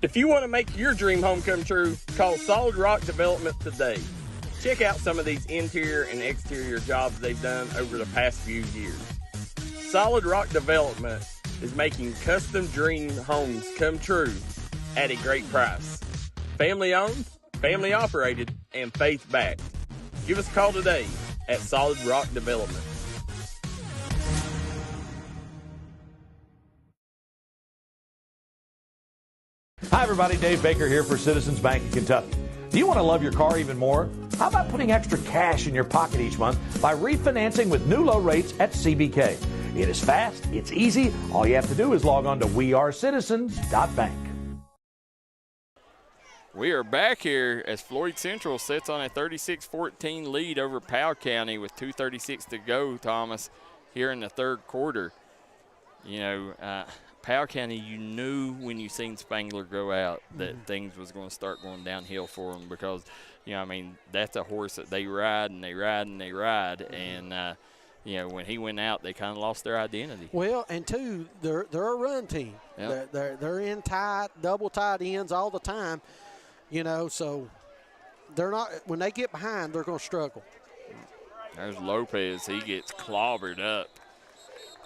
If you want to make your dream home come true, call Solid Rock Development today. Check out some of these interior and exterior jobs they've done over the past few years. Solid Rock Development is making custom dream homes come true at a great price. Family owned, family operated, and faith backed. Give us a call today at Solid Rock Development. Hi, everybody. Dave Baker here for Citizens Bank of Kentucky. Do you want to love your car even more? How about putting extra cash in your pocket each month by refinancing with new low rates at CBK? It is fast. It's easy. All you have to do is log on to wearecitizens.bank. We are back here as Floyd Central sits on a 36-14 lead over Powell County with 2:36 to go, Thomas, here in the third quarter. You know, Powell County, you knew when you seen Spangler go out that things was going to start going downhill for them because, you know, I mean, that's a horse that they ride and they ride and they ride. And, you know, when he went out, they kind of lost their identity. Well, and two, they're a run team. Yep. They're in tight, double tight ends all the time, you know, so they're not – when they get behind, they're going to struggle. There's Lopez. He gets clobbered up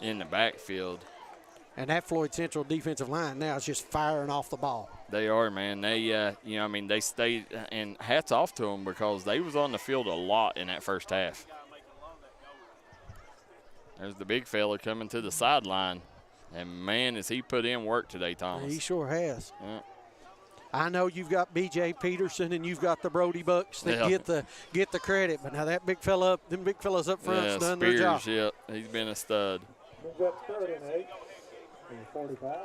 in the backfield. And that Floyd Central defensive line now is just firing off the ball. They are, man. They, you know, I mean, they stayed, and hats off to them because they was on the field a lot in that first half. There's the big fella coming to the sideline, and man, has he put in work today, Thomas. He sure has. Yeah. I know you've got B.J. Peterson and you've got the Brody Bucks that get the credit, but now that big fella, them big fellas up front's done their job. Yeah, he's been a stud. We've got 3rd and 8. 45.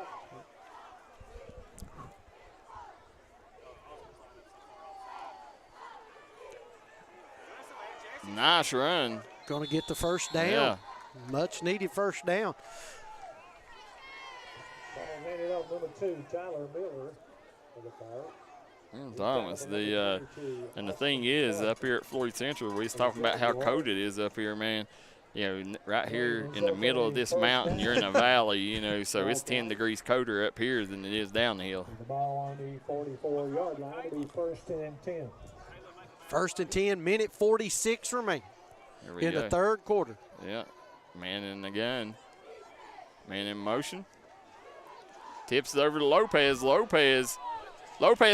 Nice run. Going to get the first down. Yeah. Much needed first down. Ball handed off number 2, Tyler Miller for the Pirates. Thomas, and the thing is, up here at Floyd Central, we was talking about how cold it is up here, man. You know, right here in the middle of this mountain, you're in a valley, you know, so it's 10 degrees colder up here than it is down the hill. The ball on the 44-yard line will be 1st and 10. 1st and 10, minute 46 remaining in the third quarter. Yeah, man in the gun, man in motion. Tips it over to Lopez. Lopez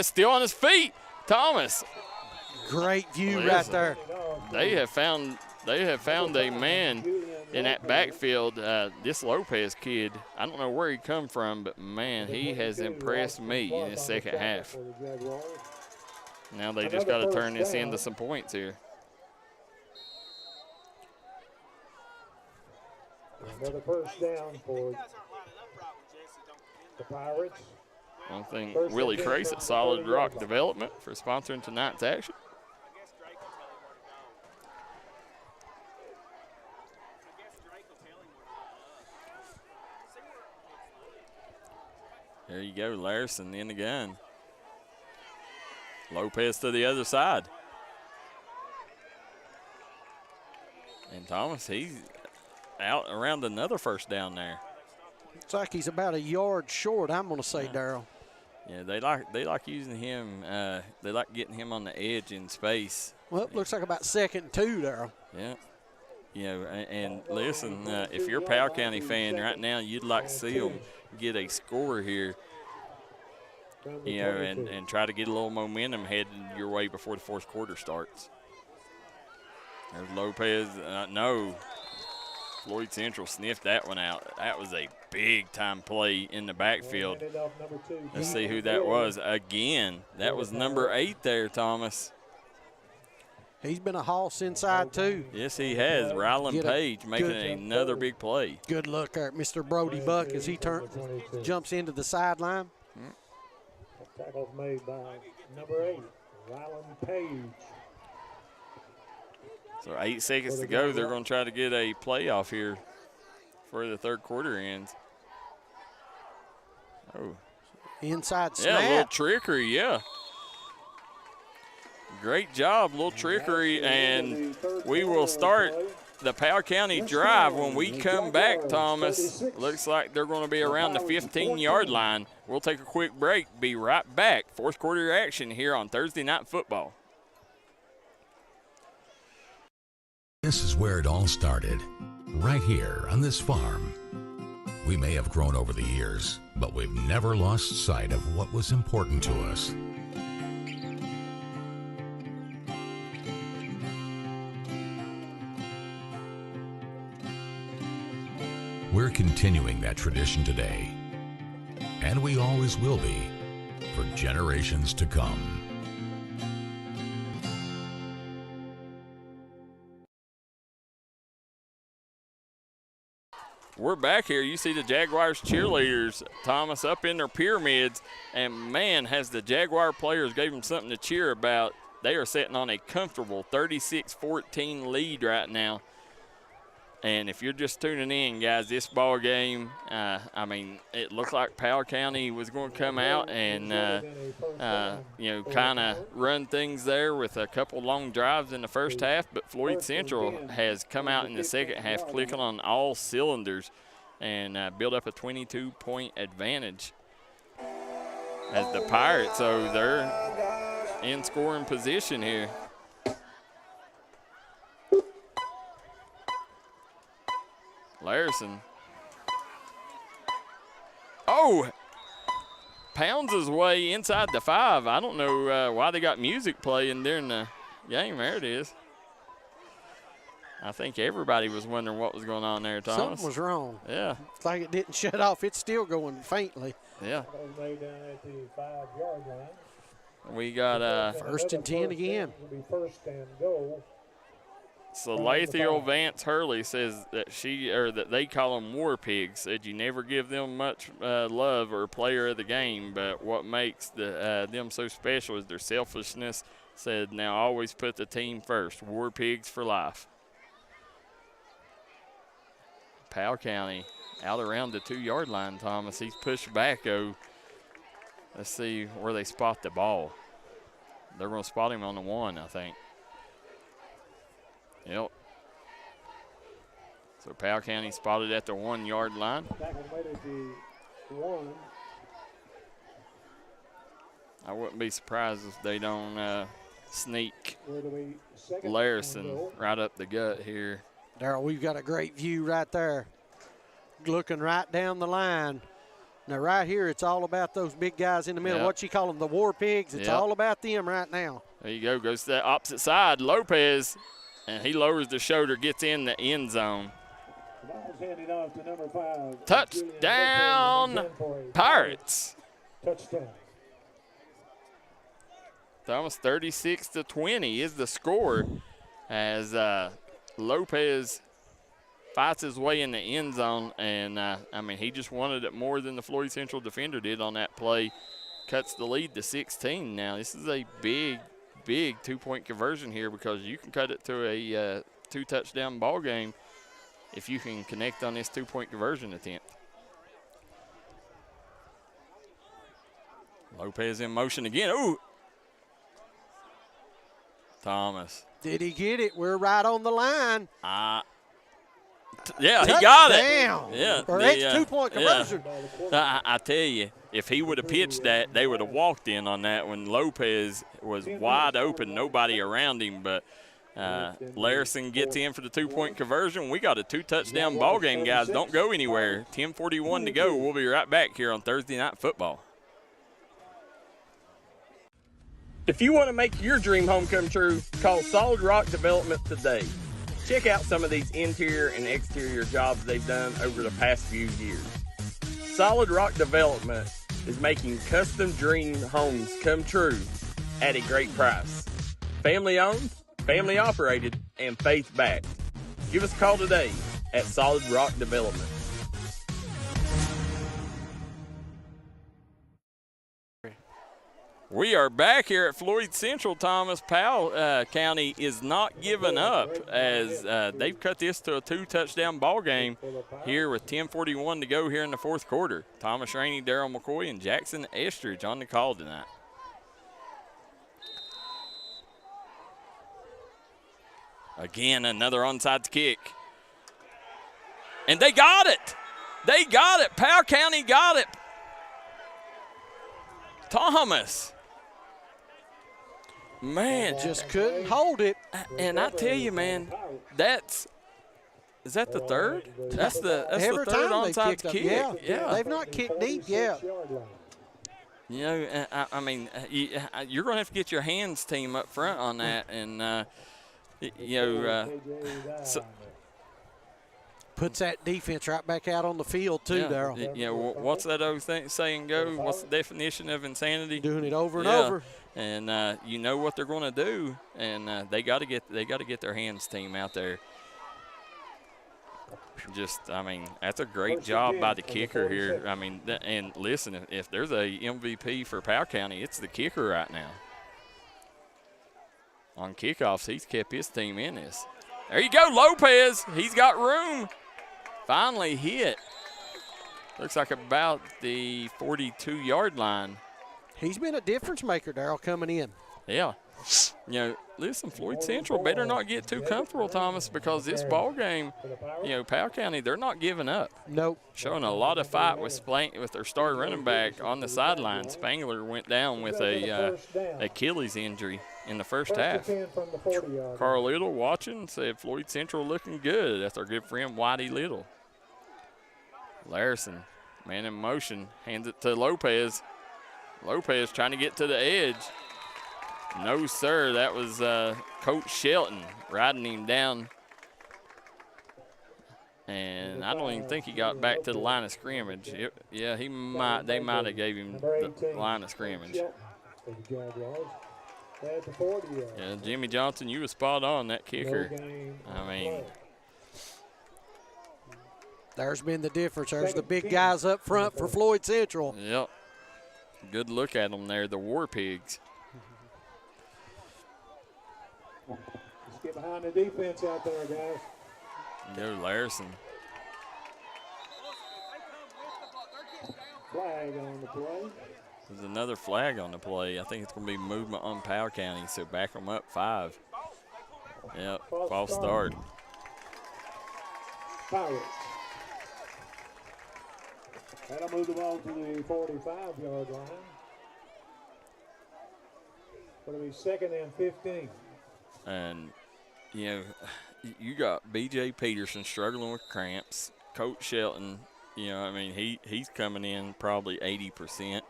still on his feet. Thomas. Great view right there. They have found a man in that backfield. This Lopez kid, I don't know where he come from, but, man, he has impressed me in the second half. Now they just got to turn this into some points here. Another first down for the Pirates. One thing, Willie Trace at Solid Rock Development for sponsoring tonight's action. There you go, Larson in the gun. Lopez to the other side. And Thomas, he's out around another first down there. Looks like he's about a yard short, I'm going to say, Darryl. Yeah, they like using him. They like getting him on the edge in space. Well, it looks like about 2nd and 2, Darryl. Yeah. You know, and listen, if you're a Powell County fan right now, you'd like to see them get a score here, you know, and try to get a little momentum headed your way before the fourth quarter starts. There's Lopez. No. Floyd Central sniffed that one out. That was a big-time play in the backfield. Let's see who that was. Again, that was number 8 there, Thomas. He's been a hoss inside, too. Yes, he has. Ryland Page making another big play. Good look there at Mr. Brody Buck as he jumps into the sideline. Tackle's made by number 8, Ryland Page. So 8 seconds to go. They're going to try to get a playoff here for the third quarter ends. Oh. Inside snap. Yeah, a little trickery, yeah. Great job, little trickery, and we will start the Powell County drive when we come back, Thomas. Looks like they're going to be around the 15-yard line. We'll take a quick break, be right back. Fourth quarter action here on Thursday Night Football. This is where it all started, right here on this farm. We may have grown over the years, but we've never lost sight of what was important to us. We're continuing that tradition today, and we always will be for generations to come. We're back here. You see the Jaguars cheerleaders, Thomas, up in their pyramids, and man, has the Jaguar players gave them something to cheer about. They are sitting on a comfortable 36-14 lead right now. And if you're just tuning in, guys, this ball game, I mean, it looked like Powell County was going to come out and, kind of run things there with a couple long drives in the first half. But Floyd Central has come out in the second half, clicking on all cylinders and build up a 22-point advantage as the Pirates. So they're in scoring position here. Larson. Oh, pounds his way inside the 5. I don't know why they got music playing during the game. There it is. I think everybody was wondering what was going on there, Thomas. Something was wrong. Yeah. It's like it didn't shut off. It's still going faintly. Yeah. Made down at the 5-yard line. We got first and 10 again. It'll be first and goal. Salathiel Vance Hurley says that that they call them war pigs. Said you never give them much love or player of the game, but what makes them so special is their selfishness. Said now always put the team first. War pigs for life. Powell County out around the 2-yard line, Thomas. He's pushed back. Let's see where they spot the ball. They're going to spot him on the 1, I think. Yep. So Powell County spotted at the 1-yard line. I wouldn't be surprised if they don't sneak Larson right up the gut here. Darryl, we've got a great view right there, looking right down the line. Now, right here, it's all about those big guys in the middle. Yep. What you call them, the war pigs. It's all about them right now. There you go. Goes to that opposite side. Lopez, and he lowers the shoulder, gets in the end zone. Handed off to number 5. Touchdown, Pirates. Touchdown. Thomas, 36-20 is the score as Lopez fights his way in the end zone. And, he just wanted it more than the Floyd Central defender did on that play. Cuts the lead to 16 now. This is a big 2-point conversion here because you can cut it to a 2-touchdown ball game if you can connect on this 2-point conversion attempt. Lopez in motion again. Ooh. Thomas. Did he get it? We're right on the line. Yeah, he got it. Damn. Yeah. Or it's 2-point conversion. Yeah. I tell you, if he would have pitched that, they would have walked in on that when Lopez was wide open, nobody around him. But Larson gets in for the 2-point conversion. We got a 2-touchdown ball game, guys. Don't go anywhere. 10:41 to go. We'll be right back here on Thursday Night Football. If you want to make your dream home come true, call Solid Rock Development today. Check out some of these interior and exterior jobs they've done over the past few years. Solid Rock Development is making custom dream homes come true at a great price. Family owned, family operated, and faith backed. Give us a call today at Solid Rock Development. We are back here at Floyd Central, Thomas. Powell County is not giving up as they've cut this to a 2-touchdown ball game here with 10:41 to go here in the fourth quarter. Thomas Rainey, Darryl McCoy, and Jackson Estridge on the call tonight. Again, another onside kick. And they got it. They got it. Powell County got it. Thomas. Man, just couldn't hold it. And I tell you, man, is that the third? That's the third onside kick. Yeah, they've not kicked deep yet. You know, I mean, you're going to have to get your hands team up front on that, and puts that defense right back out on the field too, Darryl. You know, what's that old saying go? What's the definition of insanity? Doing it over and over. And you know what they're going to do, and they got to get their hands team out there. I mean, that's a great job by the kicker here. I mean, and listen, if there's a MVP for Powell County, it's the kicker right now. On kickoffs, he's kept his team in this. There you go, Lopez. He's got room. Finally hit. Looks like about the 42-yard line. He's been a difference maker, Darryl, coming in. Yeah. You know, listen, Floyd Central better not get too comfortable, Thomas, because this ball game, you know, Powell County, they're not giving up. Nope. Showing a lot of fight with their star running back on the sideline. Spangler went down with a Achilles injury in the first half. Carl Little watching said Floyd Central looking good. That's our good friend Whitey Little. Larson, man in motion, hands it to Lopez. Lopez trying to get to the edge. No, sir. That was Coach Shelton riding him down. And I don't even think he got back to the line of scrimmage. They might have gave him the line of scrimmage. Yeah, Jimmy Johnson, you were spot on, that kicker. I mean, there's been the difference. There's the big guys up front for Floyd Central. Yep. Good look at them there, the War Pigs. Just get behind the defense out there, guys. Go Larson. Flag on the play. There's another flag on the play. I think it's going to be movement on Powell County, so back them up 5. Yep, false start. Pirates. That'll move the ball to the 45-yard line. It'll be 2nd and 15. And, you know, you got B.J. Peterson struggling with cramps. Coach Shelton, you know, I mean, he's coming in probably 80%.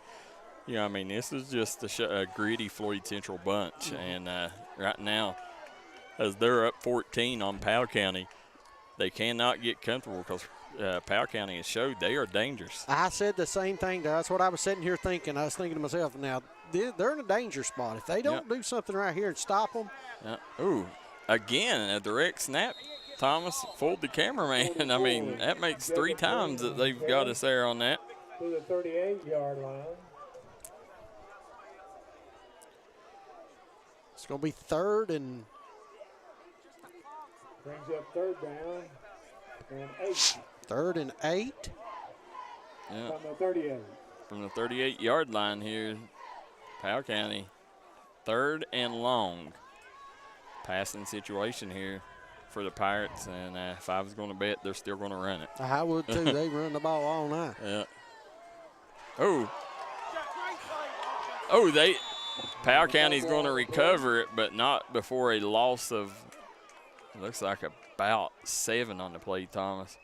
You know, I mean, this is just a gritty Floyd Central bunch. And right now, as they're up 14 on Powell County, they cannot get comfortable because Powell County has showed they are dangerous. I said the same thing. That's what I was sitting here thinking. I was thinking to myself, now, they're in a danger spot. If they don't do something right here and stop them. Ooh, again, a direct snap. Thomas fooled the cameraman. I mean, that makes 3 times that they've got us there on that. To the 38-yard line. It's going to be 3rd and. Brings up 3rd down and 8. 3rd and 8. Yeah. From the 38. From the 38-yard line here, Powell County, 3rd and long. Passing situation here for the Pirates, and if I was going to bet, they're still going to run it. I would too. They run the ball all night. Yeah. Powell County's going to recover it, but not before a loss of, looks like about 7 on the play, Thomas.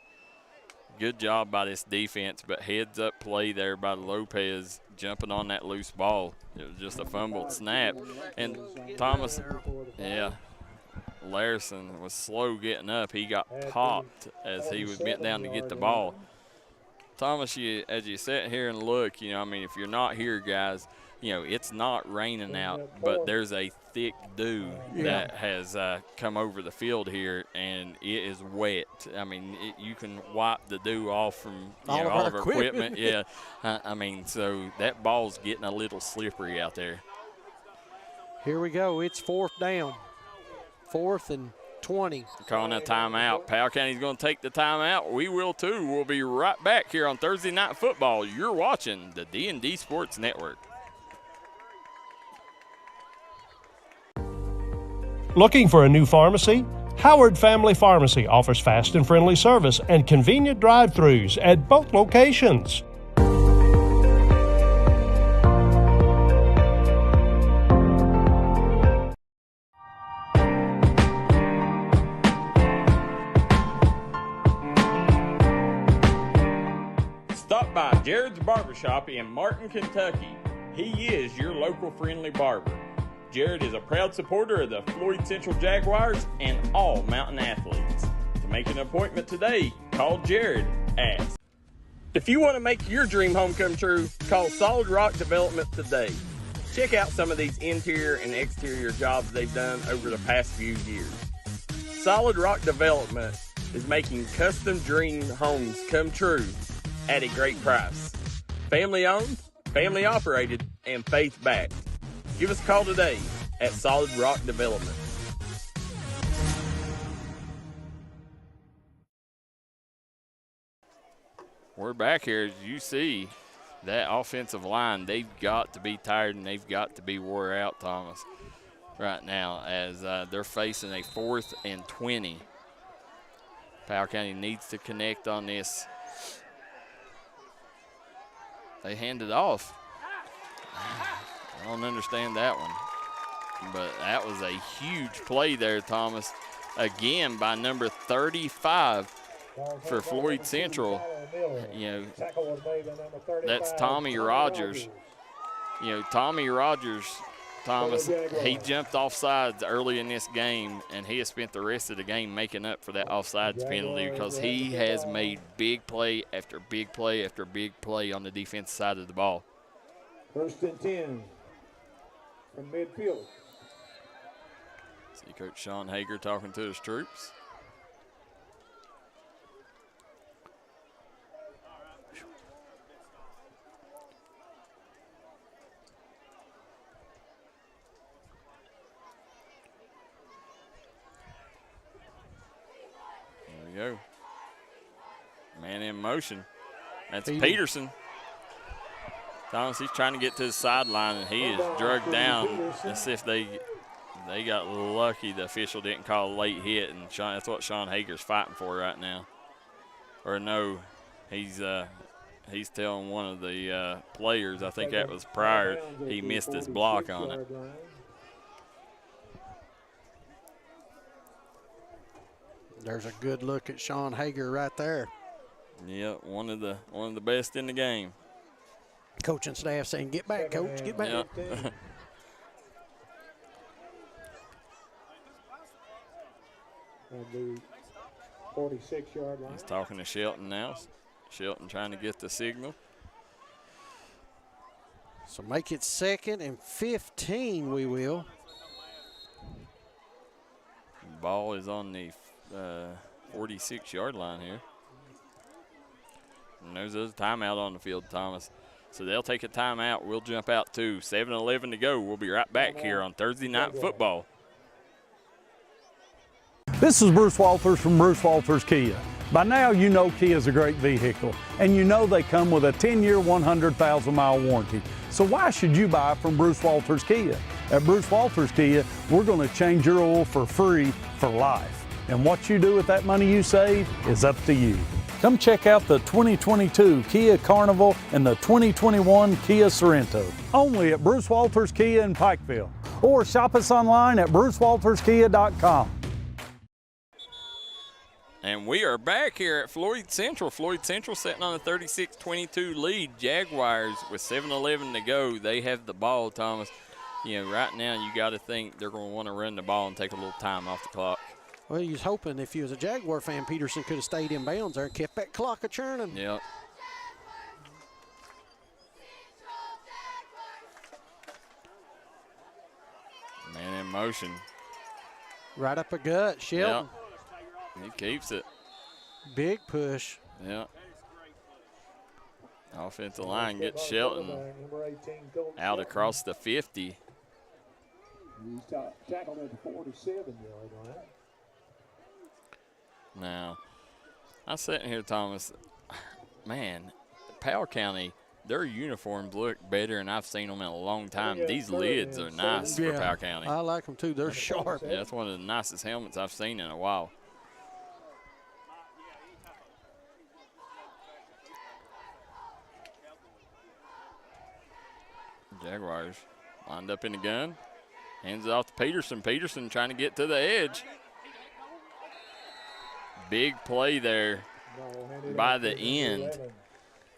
Good job by this defense, but heads up play there by Lopez jumping on that loose ball. It was just a fumbled snap. And Thomas, Larson was slow getting up. He got popped as he was bent down to get the ball. Thomas, as you sit here and look, you know, I mean, if you're not here, guys, you know, it's not raining out, but there's a thick dew that has come over the field here, and it is wet. I mean, you can wipe the dew off from all of our equipment. Yeah, I mean, so that ball's getting a little slippery out there. Here we go. It's 4th down. 4th and 20. Calling a timeout. Powell County's going to take the timeout. We will too. We'll be right back here on Thursday Night Football. You're watching the D&D Sports Network. Looking for a new pharmacy? Howard Family Pharmacy offers fast and friendly service and convenient drive-thrus at both locations. Stop by Jared's Barbershop in Martin, Kentucky. He is your local friendly barber. Jared is a proud supporter of the Floyd Central Jaguars and all Mountain athletes. To make an appointment today, call Jared at. If you want to make your dream home come true, call Solid Rock Development today. Check out some of these interior and exterior jobs they've done over the past few years. Solid Rock Development is making custom dream homes come true at a great price. Family owned, family operated, and faith backed. Give us a call today at Solid Rock Development. We're back here. As you see, that offensive line, they've got to be tired and they've got to be wore out, Thomas, right now, as they're facing a 4th and 20. Powell County needs to connect on this. They hand it off. I don't understand that one. But that was a huge play there, Thomas. Again, by number 35 for Floyd Central. You know, that's Tommy Rogers. You know, Tommy Rogers, Thomas, he jumped offsides early in this game, and he has spent the rest of the game making up for that offsides penalty because he has made big play after big play after big play on the defensive side of the ball. 1st and 10 from midfield. See Coach Sean Hager talking to his troops. There we go. Man in motion. That's Peterson. Thomas, he's trying to get to the sideline, and he is drugged down. Let's see if they got lucky. The official didn't call a late hit, and that's what Sean Hager's fighting for right now. Or no, he's telling one of the players, I think that was Pryor, he missed his block on it. There's a good look at Sean Hager right there. Yeah, one of the best in the game. Coaching staff saying, "Get back, coach, get back." Yep. 46-yard line. He's talking to Shelton now. Shelton trying to get the signal. So make it 2nd and 15, we will. Ball is on the 46-yard line here. And there's a timeout on the field, Thomas. So they'll take a timeout. We'll jump out too. 7-11 to go. We'll be right back here on Thursday Night Football. This is Bruce Walters from Bruce Walters Kia. By now, you know Kia is a great vehicle, and you know they come with a 10-year, 100,000-mile warranty. So why should you buy from Bruce Walters Kia? At Bruce Walters Kia, we're going to change your oil for free for life. And what you do with that money you save is up to you. Come check out the 2022 Kia Carnival and the 2021 Kia Sorento. Only at Bruce Walters Kia in Pikeville. Or shop us online at brucewalterskia.com. And we are back here at Floyd Central. Floyd Central sitting on a 36-22 lead. Jaguars with 7-11 to go. They have the ball, Thomas. you know, right now you got to think they're going to want to run the ball and take a little time off the clock. Well, he was hoping if he was a Jaguar fan, Peterson could have stayed in bounds there and kept that clock a churning. Yep. Man in motion. Right up a gut, Shelton. Yep. He keeps it. Big push. Yep. Offensive line gets Shelton out across the 50. He's tackled at the 47-yard line. Now, I'm sitting here, Thomas. Man, Powell County, their uniforms look better than I've seen them in a long time. These lids are nice for Powell County. I like them too. They're sharp. Yeah, that's one of the nicest helmets I've seen in a while. Jaguars lined up in the gun. Hands it off to Peterson. Peterson trying to get to the edge. Big play there by the end.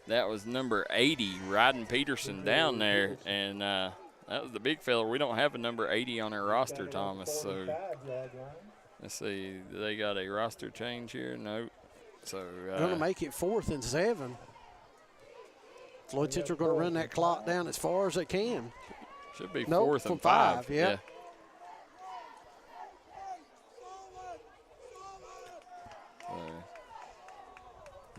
That was number 80, riding Peterson down there. And that was the big fella. We don't have a number 80 on our roster, Thomas. So let's see. Do they got a roster change here? Nope. So going to make it 4th and 7. Floyd Central going to run that clock down as far as they can. Should be 4th and 5. Yeah.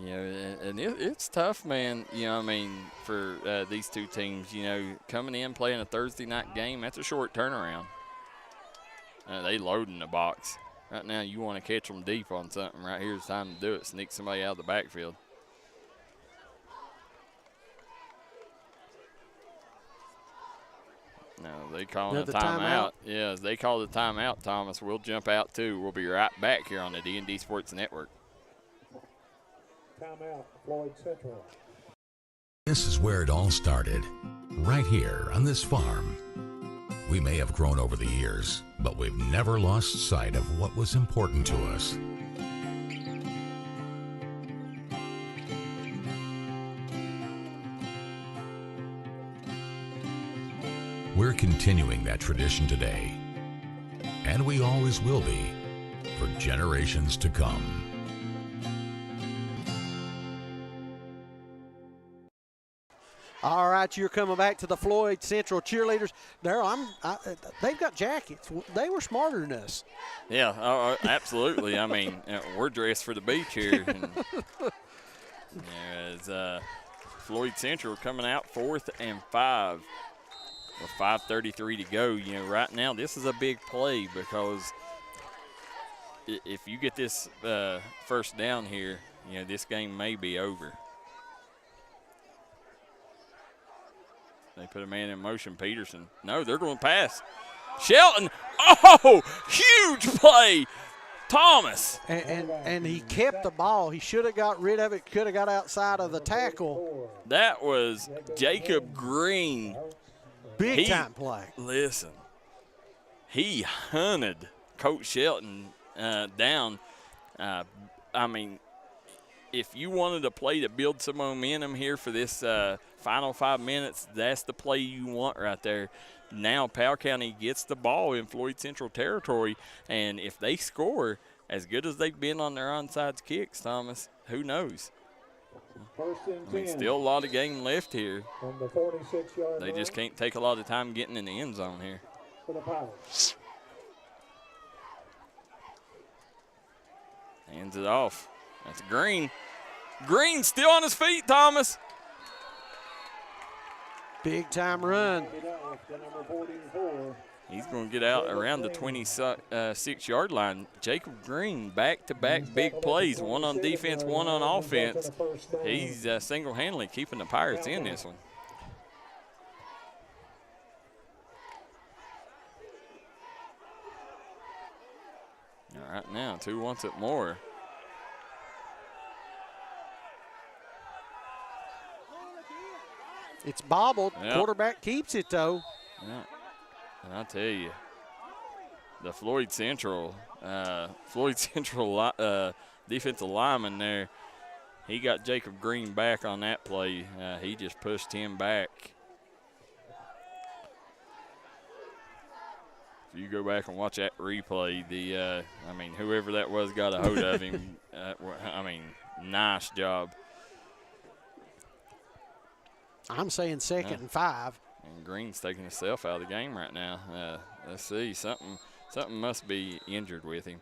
You know, and it's tough, man. You know, I mean, for these two teams, you know, coming in, playing a Thursday night game, that's a short turnaround. They load in the box. Right now, you want to catch them deep on something. Right here's the time to do it. Sneak somebody out of the backfield. No, they calling a timeout. Yeah, as they call the timeout, Thomas, we'll jump out too. We'll be right back here on the D&D Sports Network. Timeout, Floyd Central. This is where it all started, right here on this farm. We may have grown over the years, but we've never lost sight of what was important to us. We're continuing that tradition today, and we always will be for generations to come. All right, you're coming back to the Floyd Central cheerleaders. Darryl, they've got jackets. They were smarter than us. Yeah, absolutely. I mean, we're dressed for the beach here. And, as Floyd Central coming out 4th and 5 with 5:33 to go. You know, right now this is a big play because if you get this first down here, you know, this game may be over. They put a man in motion, Peterson. No, they're going to pass. Shelton, oh, huge play. Thomas. And he kept the ball. He should have got rid of it, could have got outside of the tackle. That was Jacob Green. Big time play. Listen, he hunted Coach Shelton down. I mean, if you wanted a play to build some momentum here for this final 5 minutes, that's the play you want right there. Now Powell County gets the ball in Floyd Central territory, and if they score as good as they've been on their onside kicks, Thomas, who knows? First and 10. I mean, still a lot of game left here. On the 46-yard They just can't take a lot of time getting in the end zone here. For the Pirates. Hands it off. That's Green. Green still on his feet, Thomas. Big time run. He's going to get out around the 26-yard line. Jacob Green, back-to-back big plays, one on defense, one on offense. He's single-handedly keeping the Pirates in this one. All right, now 2 wants it more. It's bobbled. Yep. Quarterback keeps it, though. Yeah. And I tell you, the Floyd Central defensive lineman there, he got Jacob Green back on that play. He just pushed him back. you go back and watch that replay, whoever that was got a hold of him. Nice job. I'm saying second and 5. And Green's taking himself out of the game right now. Let's see, something must be injured with him.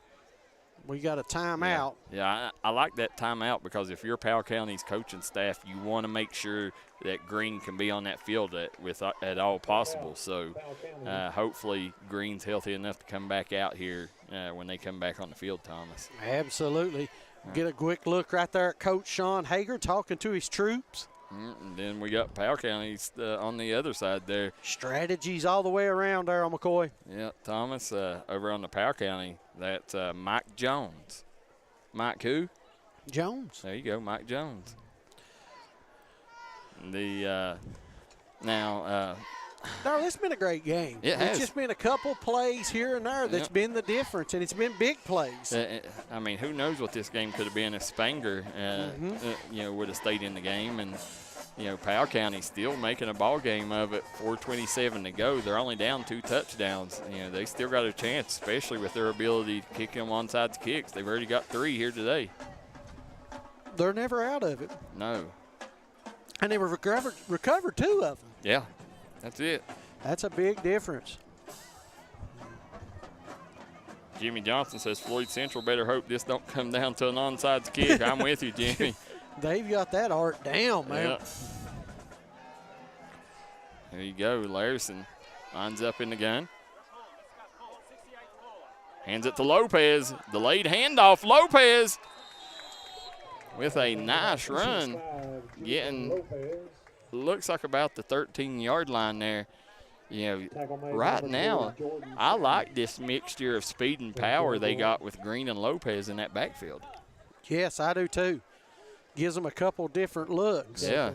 We got a timeout. Yeah, I like that timeout because if you're Powell County's coaching staff, you want to make sure that Green can be on that field at all possible. So hopefully Green's healthy enough to come back out here when they come back on the field, Thomas. Absolutely. Get a quick look right there at Coach Sean Hager talking to his troops. And then we got Powell County on the other side there. Strategies all the way around, Darryl McCoy. Yeah, Thomas, over on the Powell County, that's Mike Jones. Mike who? Jones. There you go, Mike Jones. Darryl, it's been a great game. It's just been a couple plays here and there that's been the difference, and it's been big plays. Who knows what this game could have been if Spanger, would have stayed in the game. And, Powell County still making a ball game of it, 4:27 to go. They're only down 2 touchdowns. They still got a chance, especially with their ability to kick them onside kicks. They've already got 3 here today. They're never out of it. No. And they recovered 2 of them. Yeah, that's it. That's a big difference. Jimmy Johnson says Floyd Central better hope this don't come down to an onside kick. I'm with you, Jimmy. They've got that art down, man. Yeah. There you go. Larson lines up in the gun. Hands it to Lopez. Delayed handoff. Lopez with a nice run. Getting, looks like about the 13-yard line there. Right now, I like this mixture of speed and power they got with Green and Lopez in that backfield. Yes, I do too. Gives them a couple different looks. Yeah.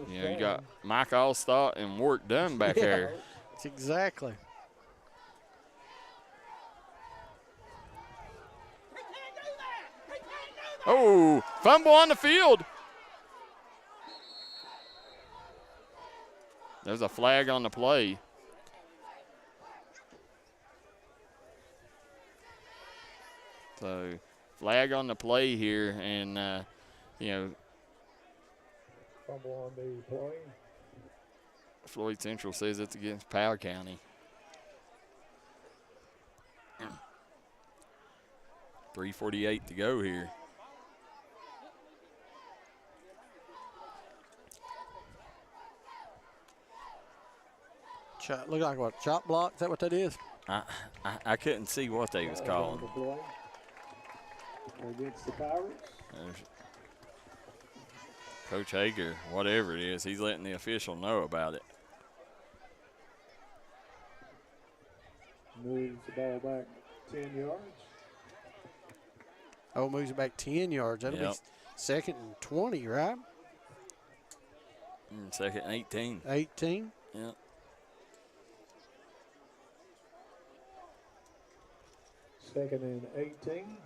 You got Mike Allstott and Warwick Dunn back there. That's exactly. Oh, fumble on the field. There's a flag on the play. So, flag on the play here, and, fumble on the play. Floyd Central says it's against Powell County. 3:48 to go here. Look like what? Chop block? Is that what that is? I couldn't see what they was calling. Against the Pirates. Coach Hager, whatever it is, he's letting the official know about it. Moves the ball back 10 yards. Oh, moves it back 10 yards. That'll be second and 20, right? Second and 18. 18? Yeah. Second and 18.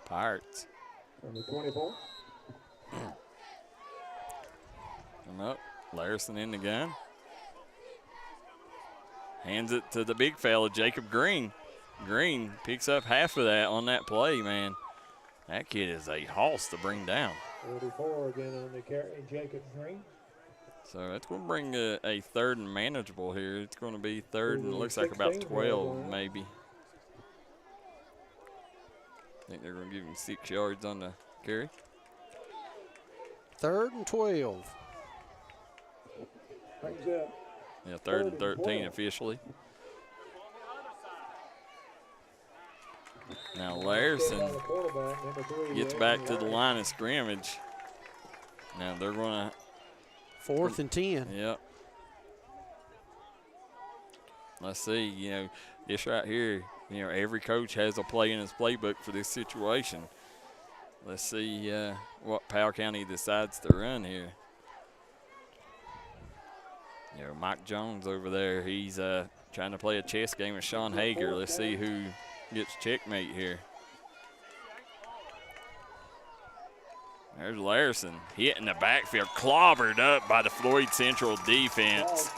Pirates. On the 24. Come up. Larson in the gun. Hands it to the big fella, Jacob Green. Green picks up half of that on that play, man. That kid is a hoss to bring down. 44 again on the carry, Jacob Green. So that's going to bring a third and manageable here. It's going to be third and it looks like about 12 maybe. I think they're going to give him 6 yards on the carry. Third and 12. Brings up. Yeah, third and 13 officially. Now Larson gets back to the line of scrimmage. Now they're going to. 4th and 10. Yep. Let's see, this right here, every coach has a play in his playbook for this situation. Let's see what Powell County decides to run here. Mike Jones over there, he's trying to play a chess game with Sean Hager. Let's see who gets checkmate here. There's Larson hitting the backfield, clobbered up by the Floyd Central defense.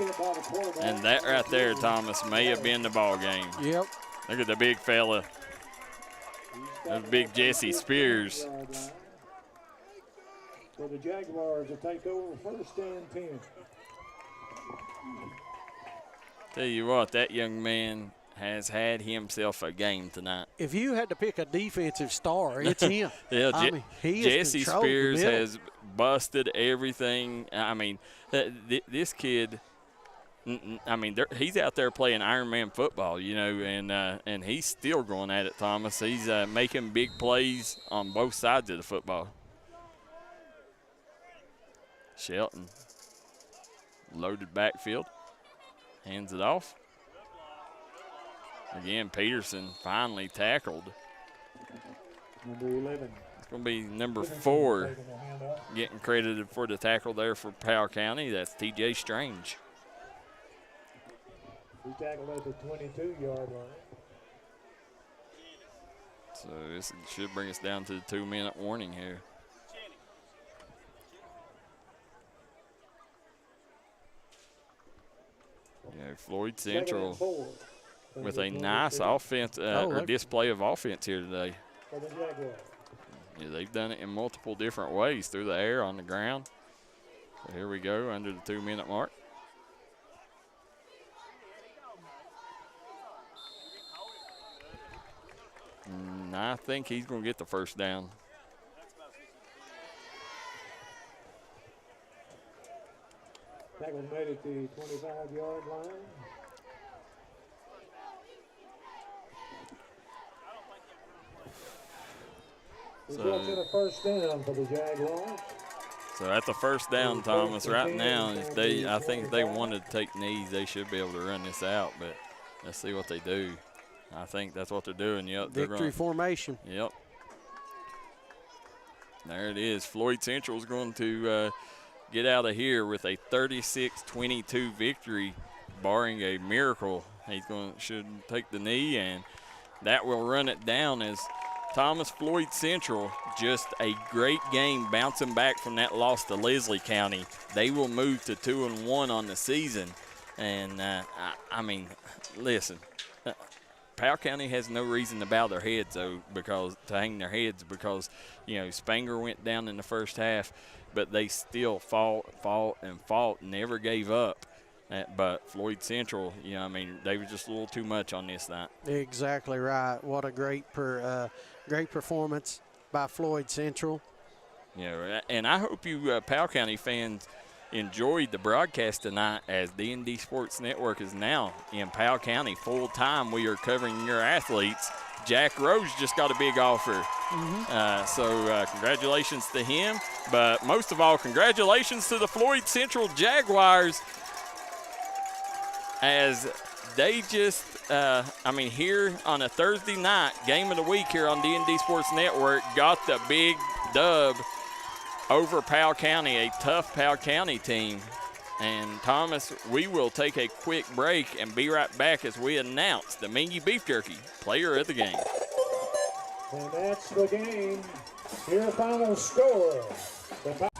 And that right there, Thomas, may have been the ball game. Yep. Look at the big fella. That's big Jesse Spears. So the Jaguars will take over 1st and 10. Tell you what, that young man has had himself a game tonight. If you had to pick a defensive star, it's him. Yeah, he Jesse Spears has busted everything. I mean, this kid, I mean, he's out there playing Ironman football, you know, and he's still going at it, Thomas. He's making big plays on both sides of the football. Shelton, loaded backfield, hands it off. Again, Peterson finally tackled. Number 11. It's going to be number 4 getting credited for the tackle there for Powell County. That's TJ Strange. He tackled at the 22-yard line. So this should bring us down to the 2-minute warning here. Yeah, Floyd Central with a nice offense or display of offense here today. Yeah, they've done it in multiple different ways, through the air, on the ground. So here we go, under the 2-minute mark. I think he's going to get the first down. Tackle made at the 25-yard line. Results in a first down for the Jaguars. So at the first down, Thomas, right now, I think if they wanted to take knees, they should be able to run this out, but let's see what they do. I think that's what they're doing. Yep. Victory formation. Yep. There it is. Floyd Central is going to get out of here with a 36-22 victory, barring a miracle. He's should take the knee, and that will run it down as Thomas Floyd Central, just a great game bouncing back from that loss to Leslie County. They will move to 2-1 on the season. And, I mean, listen, Powell County has no reason to bow their heads, though, to hang their heads because, you know, Spanger went down in the first half, but they still fought, never gave up. But Floyd Central, you know, I mean, they were just a little too much on this night. Exactly right. What a great performance by Floyd Central. Yeah, and I hope you Powell County fans enjoyed the broadcast tonight, as D&D Sports Network is now in Powell County full time. We are covering your athletes. Jack Rose just got a big offer. So congratulations to him. But most of all, congratulations to the Floyd Central Jaguars, as they just, here on a Thursday night, game of the week here on D&D Sports Network, got the big dub over Powell County, a tough Powell County team. And, Thomas, we will take a quick break and be right back as we announce the Mingy Beef Jerky player of the game. And that's the game. Your final score.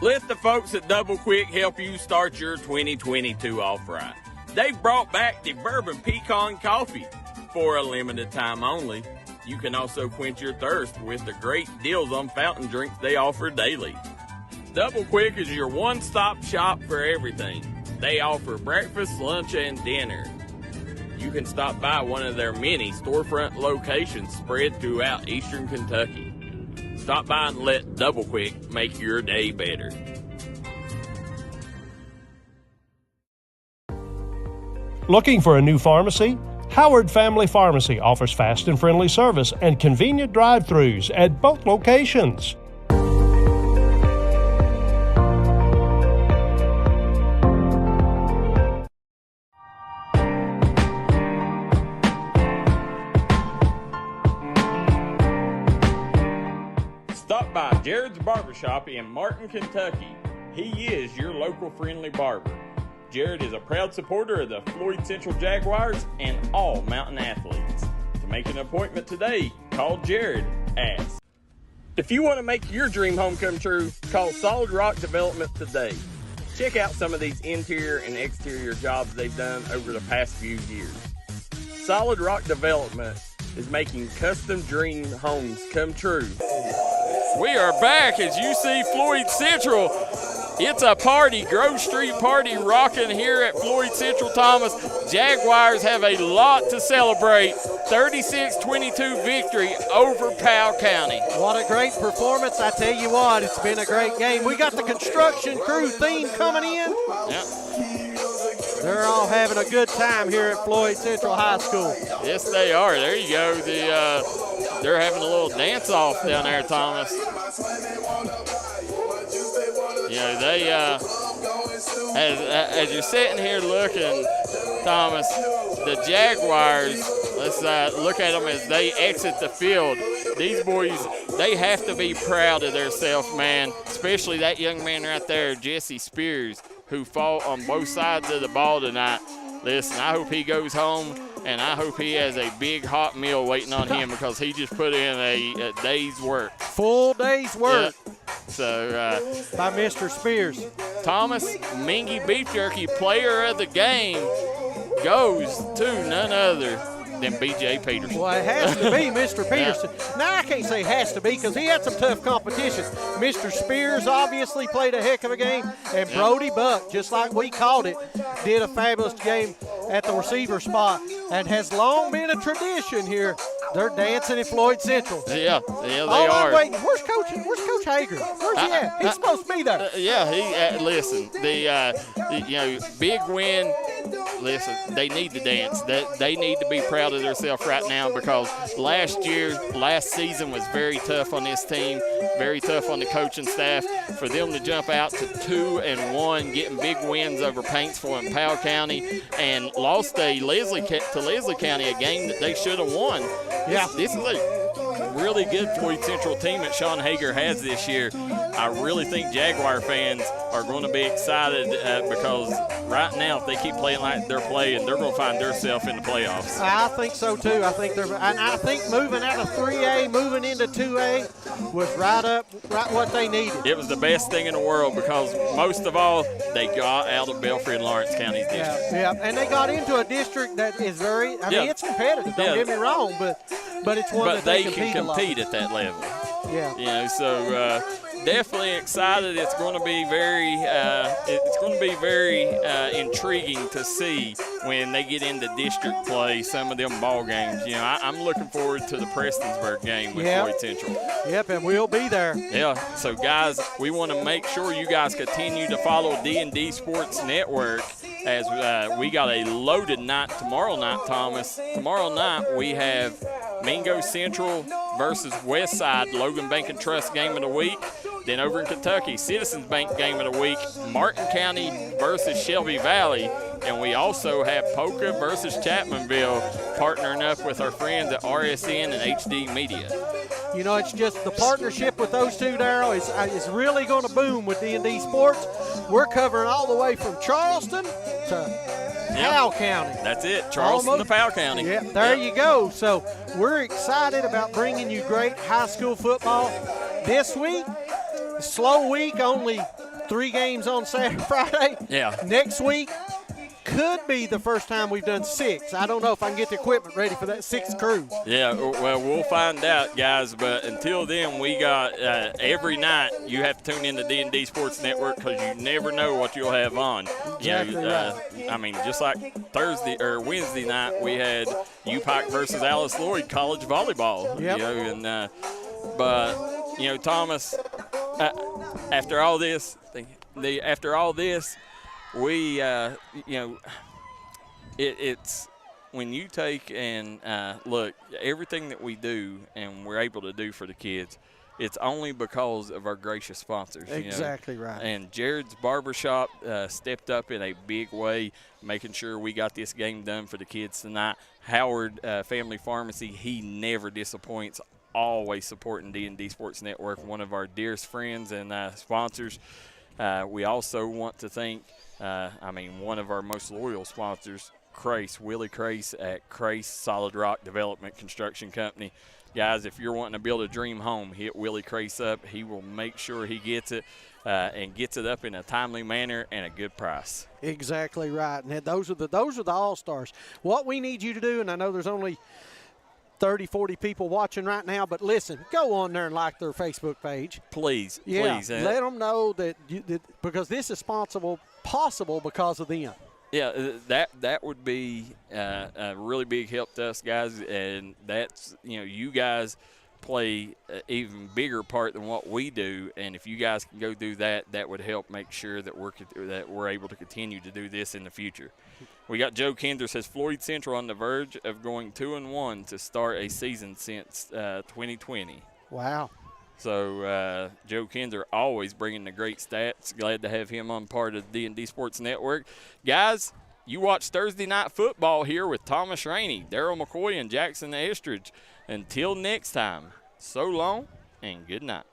Let the folks at Double Quick help you start your 2022 off right. They've brought back the Bourbon Pecan Coffee for a limited time only. You can also quench your thirst with the great deals on fountain drinks they offer daily. Double Quick is your one-stop shop for everything. They offer breakfast, lunch, and dinner. You can stop by one of their many storefront locations spread throughout eastern Kentucky. Stop by and let Double Quick make your day better. Looking for a new pharmacy? Howard Family Pharmacy offers fast and friendly service and convenient drive-thrus at both locations. Stop by Jared's Barbershop in Martin, Kentucky. He is your local friendly barber. Jared is a proud supporter of the Floyd Central Jaguars and all Mountain athletes. To make an appointment today, call Jared at If you want to make your dream home come true, call Solid Rock Development today. Check out some of these interior and exterior jobs they've done over the past few years. Solid Rock Development is making custom dream homes come true. We are back as you see Floyd Central. It's a party, Grove Street party rocking here at Floyd Central, Thomas. Jaguars have a lot to celebrate. 36-22 victory over Powell County. What a great performance. I tell you what, it's been a great game. We got the construction crew theme coming in. Yep. They're all having a good time here at Floyd Central High School. Yes, they are. There you go. They're having a little dance-off down there, Thomas. You know, they, as you're sitting here looking, Thomas, the Jaguars, let's look at them as they exit the field. These boys, they have to be proud of themselves, man, especially that young man right there, Jesse Spears, who fought on both sides of the ball tonight. Listen, I hope he goes home, and I hope he has a big hot meal waiting on him because he just put in a day's work. Full day's work. Yeah. So, by Mr. Spears. Thomas, Mingy Beef Jerky player of the game goes to none other than B.J. Peterson. Well, it has to be Mr. Peterson. Yeah. Now, I can't say has to be because he had some tough competition. Mr. Spears obviously played a heck of a game, and Brody Buck, just like we called it, did a fabulous game at the receiver spot and has long been a tradition here. They're dancing at Floyd Central. Yeah, they are. I'm waiting. Where's Coach Hager? Where's he at? He's supposed to be there. Listen, you know, big win. Listen, they need to dance. They need to be proud of themselves right now because last season was very tough on this team, very tough on the coaching staff. For them to jump out to 2-1, getting big wins over Paintsville and Powell County, and lost to Leslie County, a game that they should have won. Yeah, this is a really good Floyd Central team that Sean Hager has this year. I really think Jaguar fans are going to be excited because right now, if they keep playing like they're playing, they're going to find themselves in the playoffs. I think so too. I think moving out of 3A, moving into 2A was right what they needed. It was the best thing in the world because most of all, they got out of Belfry and Lawrence County's district. Yeah, and they got into a district that is very, I mean, it's competitive, don't get me wrong, but it's one that they can compete at that level. Yeah. You know, so definitely excited. It's going to be very intriguing to see when they get into district play, some of them ball games. You know, I'm looking forward to the Prestonsburg game with Floyd Central. Yep, and we'll be there. Yeah, so guys, we want to make sure you guys continue to follow D&D Sports Network as we got a loaded night tomorrow night, Thomas. Tomorrow night we have Mingo Central versus Westside, Logan Bank and Trust game of the week. Then over in Kentucky, Citizens Bank game of the week, Martin County versus Shelby Valley. And we also have Polka versus Chapmanville, partnering up with our friends at RSN and HD Media. You know, it's just the partnership with those two, Darryl, is really going to boom with D&D Sports. We're covering all the way from Charleston to Powell County. That's it, Charleston to Powell County. Yeah, there you go. So we're excited about bringing you great high school football this week. Slow week, only 3 games on Saturday, Friday. Yeah. Next week could be the first time we've done 6. I don't know if I can get the equipment ready for that 6th cruise. Yeah, well, we'll find out, guys. But until then, we got every night you have to tune in to D&D Sports Network because you never know what you'll have on. Exactly right. I mean, just like Wednesday night, we had U-Pike versus Alice Lloyd College volleyball. Yep. You know, but you know, Thomas, after all this, we, you know, it's when you take and look, everything that we do and we're able to do for the kids, it's only because of our gracious sponsors. Exactly you know? right. And Jared's Barbershop stepped up in a big way, making sure we got this game done for the kids tonight. Howard Family Pharmacy, he never disappoints. Always supporting D&D Sports Network, one of our dearest friends and sponsors. We also want to thank, one of our most loyal sponsors, Crace, Willie Crace at Crace Solid Rock Development Construction Company. guys, if you're wanting to build a dream home, hit Willie Crace up. He will make sure he gets it and gets it up in a timely manner and a good price. Exactly right. And those are the all-stars. What we need you to do, and I know there's only 30, 40 people watching right now, but listen, go on there and like their Facebook page. Please, yeah, please. Let them know that because this is possible because of them. Yeah, that would be a really big help to us guys, and that's, you guys play an even bigger part than what we do, and if you guys can go do that, that would help make sure that we're able to continue to do this in the future. We got Joe Kinder says Floyd Central on the verge of going 2-1 to start a season since 2020. Wow. So Joe Kinder always bringing the great stats. Glad to have him on part of the D&D Sports Network. Guys, you watch Thursday Night Football here with Thomas Rainey, Darryl McCoy, and Jackson Estridge. Until next time, so long and good night.